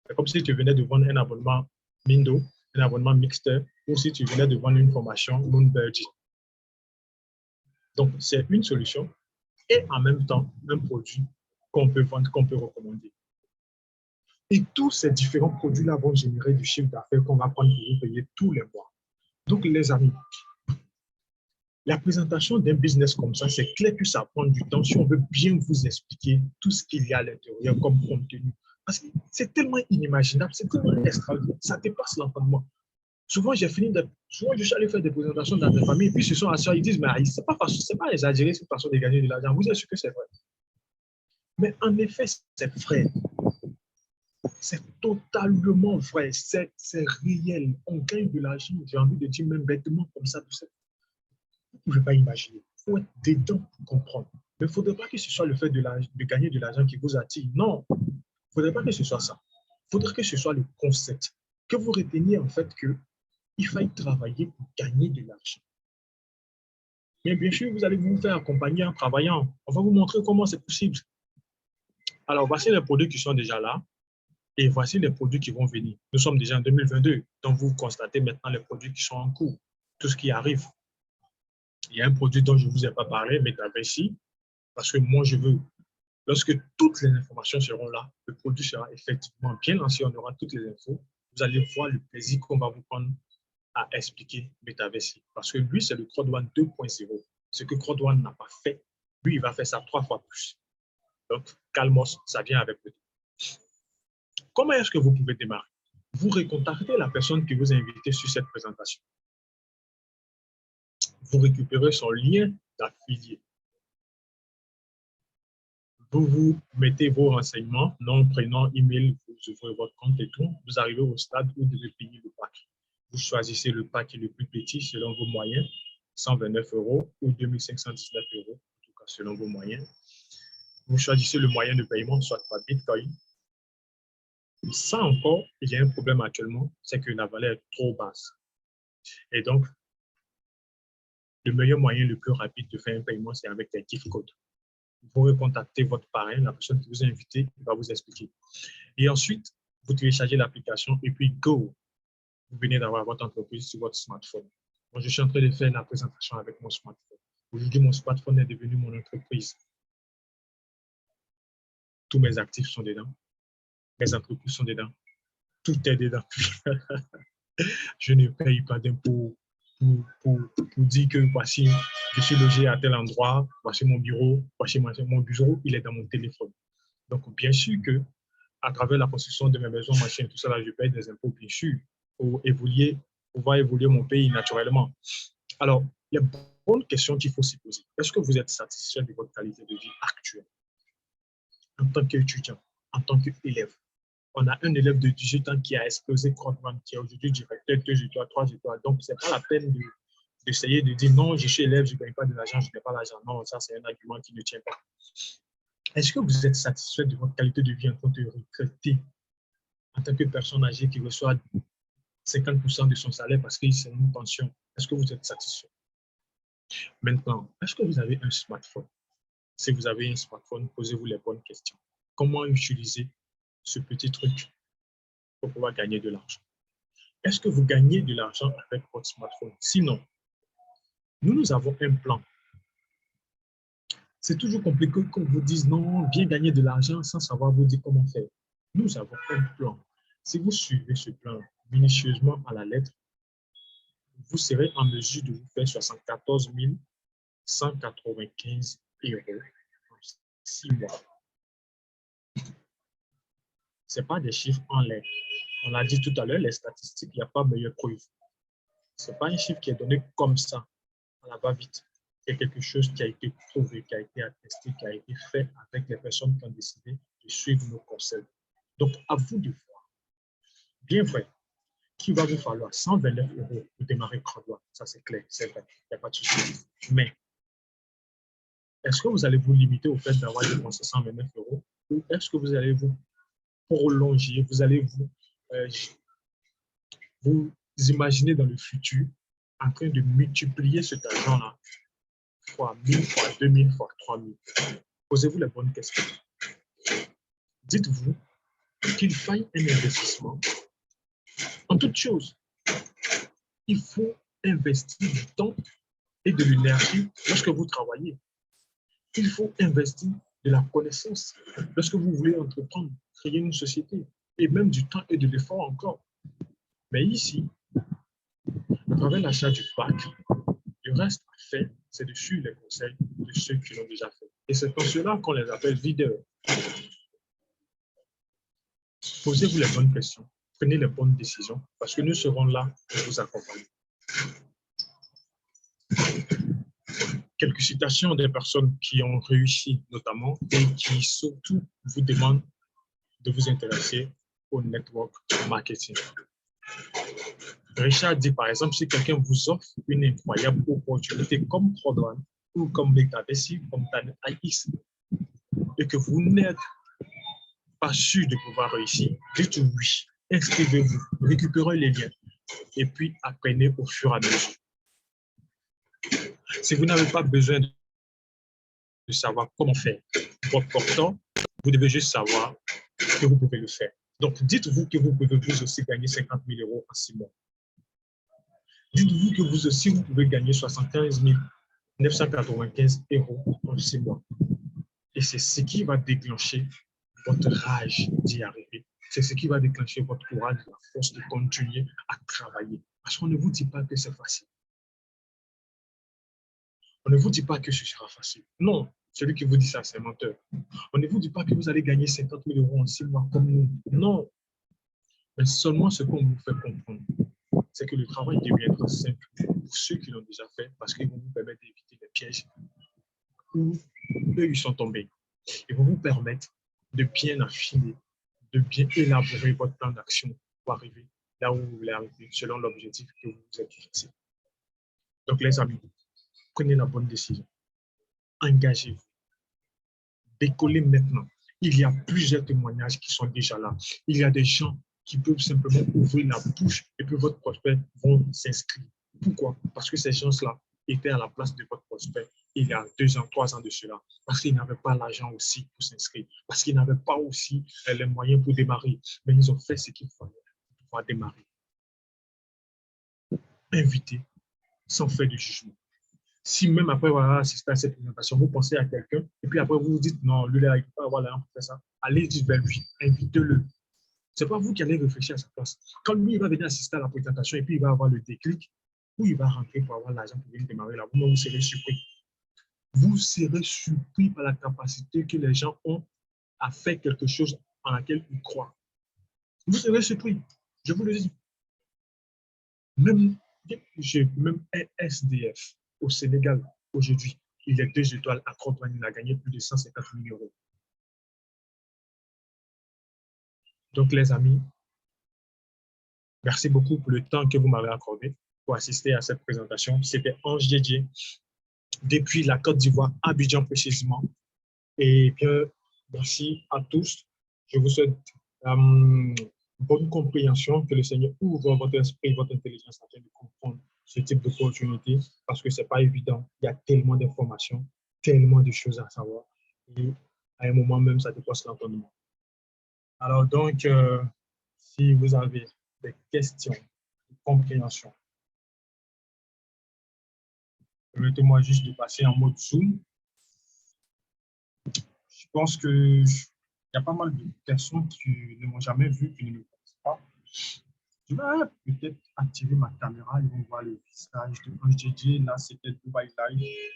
C'est comme si tu venais de vendre un abonnement Mindo, un abonnement Mixter, ou si tu venais de vendre une formation Moonbirdie. Donc, c'est une solution et en même temps un produit qu'on peut vendre, qu'on peut recommander. Et tous ces différents produits-là vont générer du chiffre d'affaires qu'on va prendre pour vous payer tous les mois. Donc, les amis, la présentation d'un business comme ça, c'est clair que ça prend du temps si on veut bien vous expliquer tout ce qu'il y a à l'intérieur comme contenu. Parce que c'est tellement inimaginable, c'est tellement extraordinaire, ça dépasse l'entendement. Souvent, je suis allé faire des présentations dans des familles, puis ce sont assis, ils disent, mais c'est pas exagéré cette façon de gagner de l'argent. Vous êtes sûr que c'est vrai? Mais en effet, c'est vrai. C'est totalement vrai. C'est réel. On gagne de l'argent, j'ai envie de dire même bêtement comme ça. Vous ne pouvez pas imaginer. Il faut être dedans pour comprendre. Mais il ne faudrait pas que ce soit le fait de gagner de l'argent qui vous attire. Non, il ne faudrait pas que ce soit ça. Il faudrait que ce soit le concept. Que vous reteniez en fait qu'il faille travailler pour gagner de l'argent. Mais bien sûr, vous allez vous faire accompagner en travaillant. On va vous montrer comment c'est possible. Alors, voici les produits qui sont déjà là et voici les produits qui vont venir. Nous sommes déjà en 2022, donc vous constatez maintenant les produits qui sont en cours, tout ce qui arrive. Il y a un produit dont je ne vous ai pas parlé, Metaverse, parce que moi, je veux, lorsque toutes les informations seront là, le produit sera effectivement bien lancé, on aura toutes les infos. Vous allez voir le plaisir qu'on va vous prendre à expliquer Metaverse. Parce que lui, c'est le CrowdOne 2.0. Ce que CrowdOne n'a pas fait, lui, il va faire ça 3 fois plus. Donc, calmos, ça vient avec le temps. Comment est-ce que vous pouvez démarrer? Vous recontactez la personne qui vous a invité sur cette présentation. Vous récupérez son lien d'affilié. Vous mettez vos renseignements, nom, prénom, email, vous ouvrez votre compte et tout. Vous arrivez au stade où vous devez payer le pack. Vous choisissez le pack le plus petit selon vos moyens, 129 € ou 2519 €, en tout cas selon vos moyens. Vous choisissez le moyen de paiement, soit par Bitcoin. Ça encore, il y a un problème actuellement, c'est que la valeur est trop basse. Et donc, le meilleur moyen, le plus rapide de faire un paiement, c'est avec des gift codes. Vous pourrez contacter votre parrain, la personne qui vous a invité, il va vous expliquer. Et ensuite, vous téléchargez l'application et puis go! Vous venez d'avoir votre entreprise sur votre smartphone. Moi, je suis en train de faire la présentation avec mon smartphone. Aujourd'hui, mon smartphone est devenu mon entreprise. Tous mes actifs sont dedans. Mes entreprises sont dedans. Tout est dedans. Je ne paye pas d'impôts pour dire que voici, je suis logé à tel endroit, voici mon bureau, mon bureau, il est dans mon téléphone. Donc, bien sûr que à travers la construction de mes maisons, machines, tout ça, là, je paye des impôts, bien sûr, pour pouvoir évoluer mon pays naturellement. Alors, les bonnes questions qu'il faut se poser. Est-ce que vous êtes satisfait de votre qualité de vie actuelle en tant qu'étudiant, en tant qu'élève? On a un élève de 18 ans qui a explosé CrowdOne, qui est aujourd'hui directeur 2 étoiles, 3 étoiles. Donc, ce n'est pas la peine d'essayer de dire non, je suis élève, je ne gagne pas de l'argent, je n'ai pas l'argent. Non, ça, c'est un argument qui ne tient pas. Est-ce que vous êtes satisfait de votre qualité de vie en tant que retraité, en tant que personne âgée qui reçoit 50% de son salaire parce que c'est une pension? Est-ce que vous êtes satisfait? Maintenant, est-ce que vous avez un smartphone? Si vous avez un smartphone, posez-vous les bonnes questions. Comment utiliser ce petit truc pour pouvoir gagner de l'argent? Est-ce que vous gagnez de l'argent avec votre smartphone? Sinon, nous avons un plan. C'est toujours compliqué qu'on vous dise non, bien gagner de l'argent sans savoir vous dire comment faire. Nous avons un plan. Si vous suivez ce plan minutieusement à la lettre, vous serez en mesure de vous faire 74 195 € en 6 mois. Ce n'est pas des chiffres en l'air. On l'a dit tout à l'heure, les statistiques, il n'y a pas meilleure preuve. Ce n'est pas un chiffre qui est donné comme ça, à la va-vite. C'est quelque chose qui a été prouvé, qui a été attesté, qui a été fait avec les personnes qui ont décidé de suivre nos conseils. Donc, à vous de voir. Bien vrai, qu'il va vous falloir 129 € pour démarrer Crowdlock. Ça, c'est clair, c'est vrai, il n'y a pas de souci. Mais, est-ce que vous allez vous limiter au fait d'avoir dépensé 129 € ou est-ce que vous allez vous prolonger, vous allez vous imaginer dans le futur en train de multiplier cet argent-là fois 1000, fois 2000, fois 3000. Posez-vous les bonnes questions. Dites-vous qu'il faille un investissement. En toute chose, il faut investir du temps et de l'énergie lorsque vous travaillez. Il faut investir de la connaissance lorsque vous voulez entreprendre, créer une société, et même du temps et de l'effort encore. Mais ici, à travers l'achat du pack, le reste à faire, c'est de suivre les conseils de ceux qui l'ont déjà fait. Et c'est en cela qu'on les appelle videurs. Posez-vous les bonnes questions, prenez les bonnes décisions, parce que nous serons là pour vous accompagner. Quelques citations des personnes qui ont réussi notamment et qui surtout vous demandent de vous intéresser au network marketing. Richard dit par exemple, si quelqu'un vous offre une incroyable opportunité comme Prodone ou comme Metabessi, comme TANX, et que vous n'êtes pas sûr de pouvoir réussir, dites oui, inscrivez-vous, récupérez les liens et puis apprenez au fur et à mesure. Si vous n'avez pas besoin de savoir comment faire votre portant, vous devez juste savoir que vous pouvez le faire. Donc, dites-vous que vous pouvez vous aussi gagner 50 000 € en 6 mois. Dites-vous que vous aussi, vous pouvez gagner 75 995 € en 6 mois. Et c'est ce qui va déclencher votre rage d'y arriver. C'est ce qui va déclencher votre courage, la force de continuer à travailler. Parce qu'on ne vous dit pas que c'est facile. On ne vous dit pas que ce sera facile. Non, celui qui vous dit ça, c'est un menteur. On ne vous dit pas que vous allez gagner 50 000 € en 6 mois comme nous. Non. Mais seulement ce qu'on vous fait comprendre, c'est que le travail deviendra simple pour ceux qui l'ont déjà fait parce qu'ils vont vous permettre d'éviter les pièges où eux, ils sont tombés. Ils vont vous permettre de bien affiner, de bien élaborer votre plan d'action pour arriver là où vous voulez arriver, selon l'objectif que vous vous êtes fixé. Donc, les amis, prenez la bonne décision. Engagez-vous. Décollez maintenant. Il y a plusieurs témoignages qui sont déjà là. Il y a des gens qui peuvent simplement ouvrir la bouche et puis votre prospect vont s'inscrire. Pourquoi? Parce que ces gens-là étaient à la place de votre prospect il y a 2 ans, 3 ans de cela, parce qu'ils n'avaient pas l'argent aussi pour s'inscrire, parce qu'ils n'avaient pas aussi les moyens pour démarrer, mais ils ont fait ce qu'il fallait pour pouvoir démarrer. Invitez sans faire de jugement. Si même après avoir assisté à cette présentation, vous pensez à quelqu'un, et puis après vous vous dites, non, lui, là, il ne peut pas avoir l'argent pour faire ça, allez dire vers lui, invitez-le. Ce n'est pas vous qui allez réfléchir à sa place. Quand lui, il va venir assister à la présentation et puis il va avoir le déclic, où il va rentrer pour avoir l'argent pour venir démarrer là, vous serez surpris. Vous serez surpris par la capacité que les gens ont à faire quelque chose en laquelle ils croient. Vous serez surpris, je vous le dis. Même un SDF au Sénégal, aujourd'hui, il est 2 étoiles à Croix-Douane, il a gagné plus de 150 000 €. Donc, les amis, merci beaucoup pour le temps que vous m'avez accordé pour assister à cette présentation. C'était Ange Didier, depuis la Côte d'Ivoire, Abidjan précisément. Et bien, merci à tous. Je vous souhaite bonne compréhension, que le Seigneur ouvre votre esprit, votre intelligence afin de comprendre ce type d'opportunité, parce que ce n'est pas évident. Il y a tellement d'informations, tellement de choses à savoir. Et à un moment même, ça dépasse l'entendement. Alors donc, si vous avez des questions de compréhension, permettez-moi juste de passer en mode Zoom. Je pense qu'il y a pas mal de personnes qui ne m'ont jamais vu, qui ne me connaissent pas. Je vais peut-être activer ma caméra, ils vont voir le visage de quand je t'ai dit, là, c'était Dubaï Live,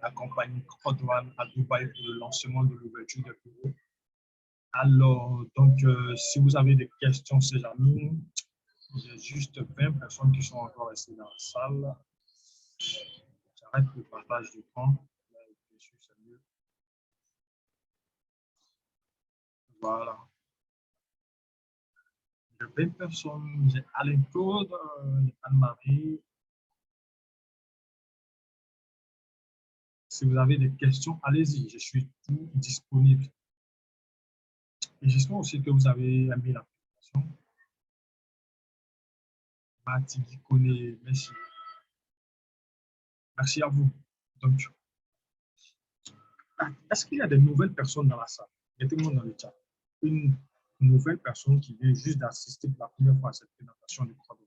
la compagnie Crodwan à Dubaï pour le lancement de l'ouverture des bureaux. Alors, donc, si vous avez des questions, ces amis, j'ai juste 20 personnes qui sont encore restées dans la salle. J'arrête le partage d'écran. Bien sûr, c'est mieux. Voilà. J'ai 20 personnes. J'ai Alain Claude, Anne-Marie. Si vous avez des questions, allez-y. Je suis tout disponible. Et j'espère aussi que vous avez aimé la présentation. Mathilde Koné, merci. Merci à vous. Donc, est-ce qu'il y a des nouvelles personnes dans la salle? Mettez-moi dans le chat. Une nouvelle personne qui vient juste d'assister pour la première fois à cette présentation du produit.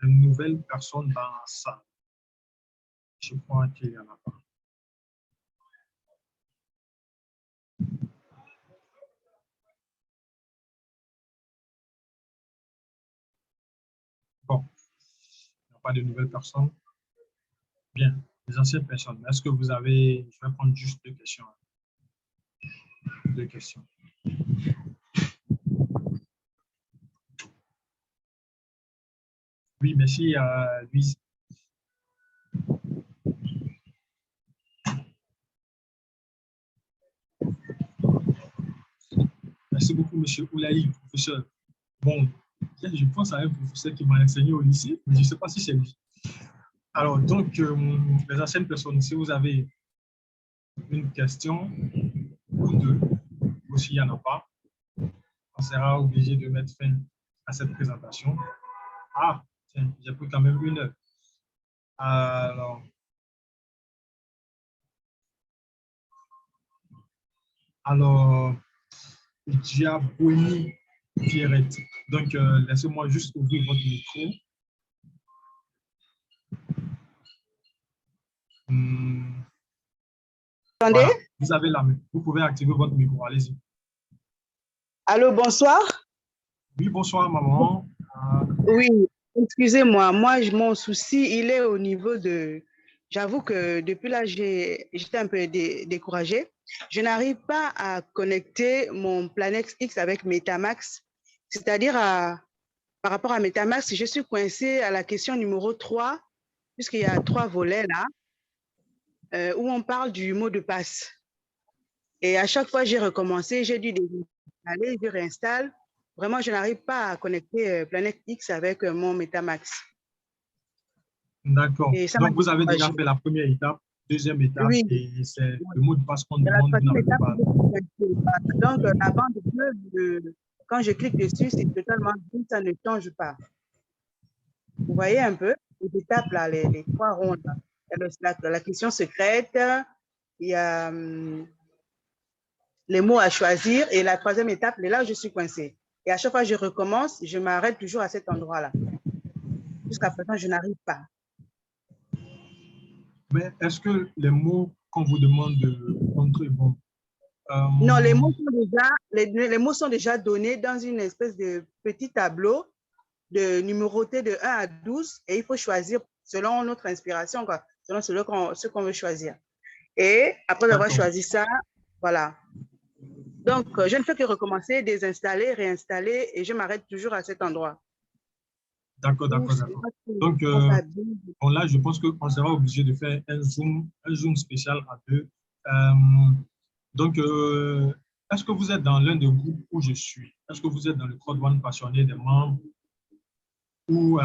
Une nouvelle personne dans la salle. Je crois qu'il y en a pas. Bon, il n'y a pas de nouvelles personnes. Bien, les anciennes personnes. Est-ce que vous avez... Je vais prendre juste deux questions. Deux questions. Oui, merci à Louise. Merci beaucoup, monsieur Oulaï, professeur. Bon, je pense à un professeur qui m'a enseigné au lycée, mais je ne sais pas si c'est lui. Alors, donc, les anciennes personnes, si vous avez une question ou deux, ou s'il n'y en a pas, on sera obligé de mettre fin à cette présentation. Ah, tiens, j'ai pris quand même une heure. Alors, Diaboni Pierrette. Donc, laissez-moi juste ouvrir votre micro. Attendez. Voilà, vous avez la main. Vous pouvez activer votre micro. Allez-y. Allô, bonsoir. Oui, bonsoir, maman. Oui, excusez-moi. Moi, mon souci, il est au niveau de... J'avoue que depuis là, j'étais un peu découragée. Je n'arrive pas à connecter mon Planex X avec Metamax. C'est-à-dire, par rapport à Metamax, je suis coincée à la question numéro 3, puisqu'il y a 3 volets là, où on parle du mot de passe. Et à chaque fois, j'ai recommencé, j'ai dû désinstaller, je réinstalle. Vraiment, je n'arrive pas à connecter Planète X avec mon Metamax. D'accord. Donc, vous avez déjà fait la première étape, deuxième étape, oui. Et c'est le mot de passe qu'on demande. Vous n'avez pas. Donc, la bande bleue, quand je clique dessus, c'est totalement vide, ça ne change pas. Vous voyez un peu les étapes, là, les 3 rondes. La question secrète, il y a les mots à choisir. Et la 3e étape, là, je suis coincée. Et à chaque fois que je recommence, je m'arrête toujours à cet endroit-là. Jusqu'à présent, je n'arrive pas. Mais est-ce que les mots qu'on vous demande de entrer, bon? Non, les mots sont déjà donnés dans une espèce de petit tableau de numéroté de 1 à 12 et il faut choisir selon notre inspiration, quoi, selon ce qu'on veut choisir. Et après avoir choisi ça, voilà. Donc, je ne fais que recommencer, désinstaller, réinstaller et je m'arrête toujours à cet endroit. D'accord. Donc, bon, là, je pense qu'on sera obligé de faire un zoom spécial à 2. Donc, est-ce que vous êtes dans l'un des groupes où je suis? Est-ce que vous êtes dans le Crodwan passionné des membres? Ou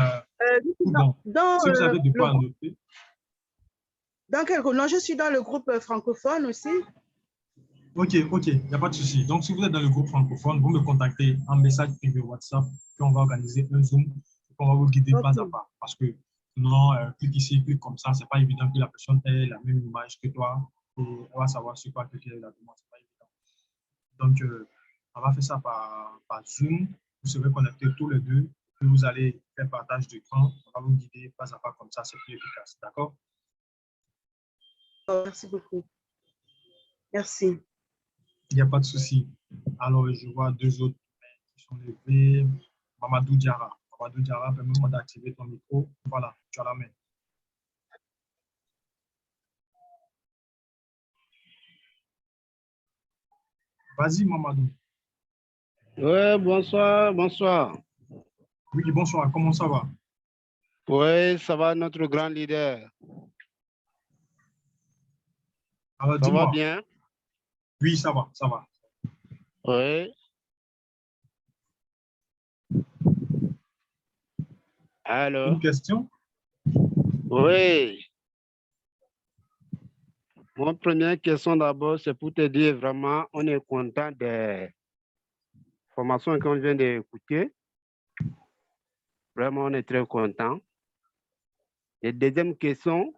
bon, si vous avez de quoi noter. Dans quel groupe? Non, je suis dans le groupe francophone aussi. Ok, il n'y a pas de souci. Donc, si vous êtes dans le groupe francophone, vous me contactez en message privé WhatsApp, puis on va organiser un Zoom, on va vous guider pas à pas. Parce que non, clique ici, clique comme ça, c'est pas évident que la personne ait la même image que toi et elle va savoir sur quoi cliquer la demande, c'est pas évident. Donc, on va faire ça par Zoom. Vous serez connectés tous les deux. Puis vous allez faire partage d'écran. On va vous guider pas à pas comme ça, c'est plus efficace. D'accord? Merci beaucoup. Merci. Il n'y a pas de souci. Alors, je vois deux autres qui sont levés. Mamadou Diarra. Mamadou Diarra, permets-moi d'activer ton micro. Voilà, tu as la main. Vas-y, Mamadou. Oui, bonsoir, bonsoir. Oui, bonsoir. Comment ça va? Oui, ça va, notre grand leader. Alors, Ça va dis-moi. bien? Oui, ça va, ça va. Oui. Allô? Une question? Oui. Mon première question d'abord, c'est pour te dire vraiment, on est content des formations qu'on vient d'écouter. Vraiment, on est très content. Et deuxième question,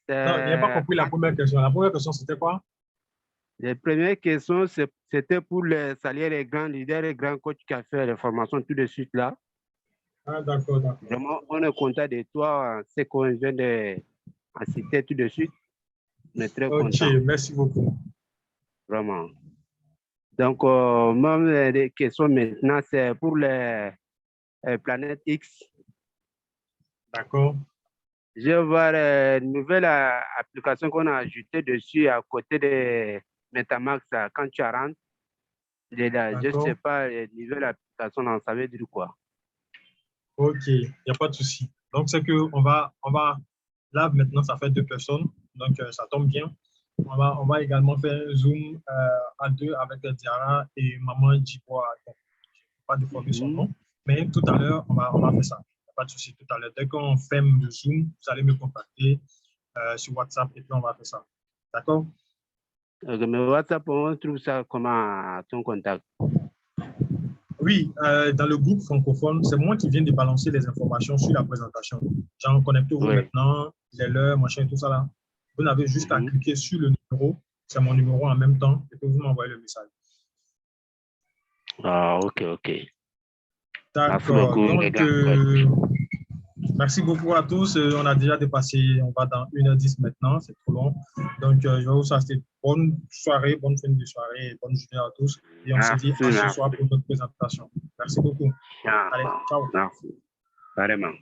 Non, il n'y a pas compris la première question. La première question, c'était quoi? la première question, c'était pour les salaires des grands leaders et grands coachs qui ont fait les formations tout de suite là. Ah, d'accord, d'accord. Vraiment, on est content de toi, ce qu'on vient de citer tout de suite. On est très content. Ok, merci beaucoup. Vraiment. Donc, même les questions maintenant, c'est pour les planètes X. D'accord. Je vais voir une nouvelle application qu'on a ajoutée dessus à côté de Metamax quand tu rentres. Je ne sais pas, les nouvelles applications, ça veut dire quoi? Ok, il n'y a pas de souci. Donc, c'est qu'on va, là, maintenant, ça fait 2 personnes. Donc, ça tombe bien. On va également faire un Zoom à 2 avec Diara et Maman Djiboa. Donc, je ne vais pas déformer son nom. Mais tout à l'heure, on va faire ça. Il n'y a pas de souci. Tout à l'heure, dès qu'on ferme le Zoom, vous allez me contacter sur WhatsApp et puis on va faire ça. D'accord? Mais WhatsApp, on trouve ça comment ton contact? Oui, dans le groupe francophone, c'est moi qui viens de balancer les informations sur la présentation. J'en connectez-vous maintenant, les leurs, machin, tout ça là. Vous n'avez juste qu'à cliquer sur le numéro, c'est mon numéro en même temps, et puis vous m'envoyez le message. Ah, ok, ok. D'accord. Donc, merci beaucoup à tous. On a déjà dépassé, on va dans 1h10 maintenant, c'est trop long. Donc, je vais vous souhaiter bonne soirée, bonne fin de soirée et bonne journée à tous. Et on se dit à ce soir pour notre présentation. Merci beaucoup. Allez, ciao. Merci. Carrément.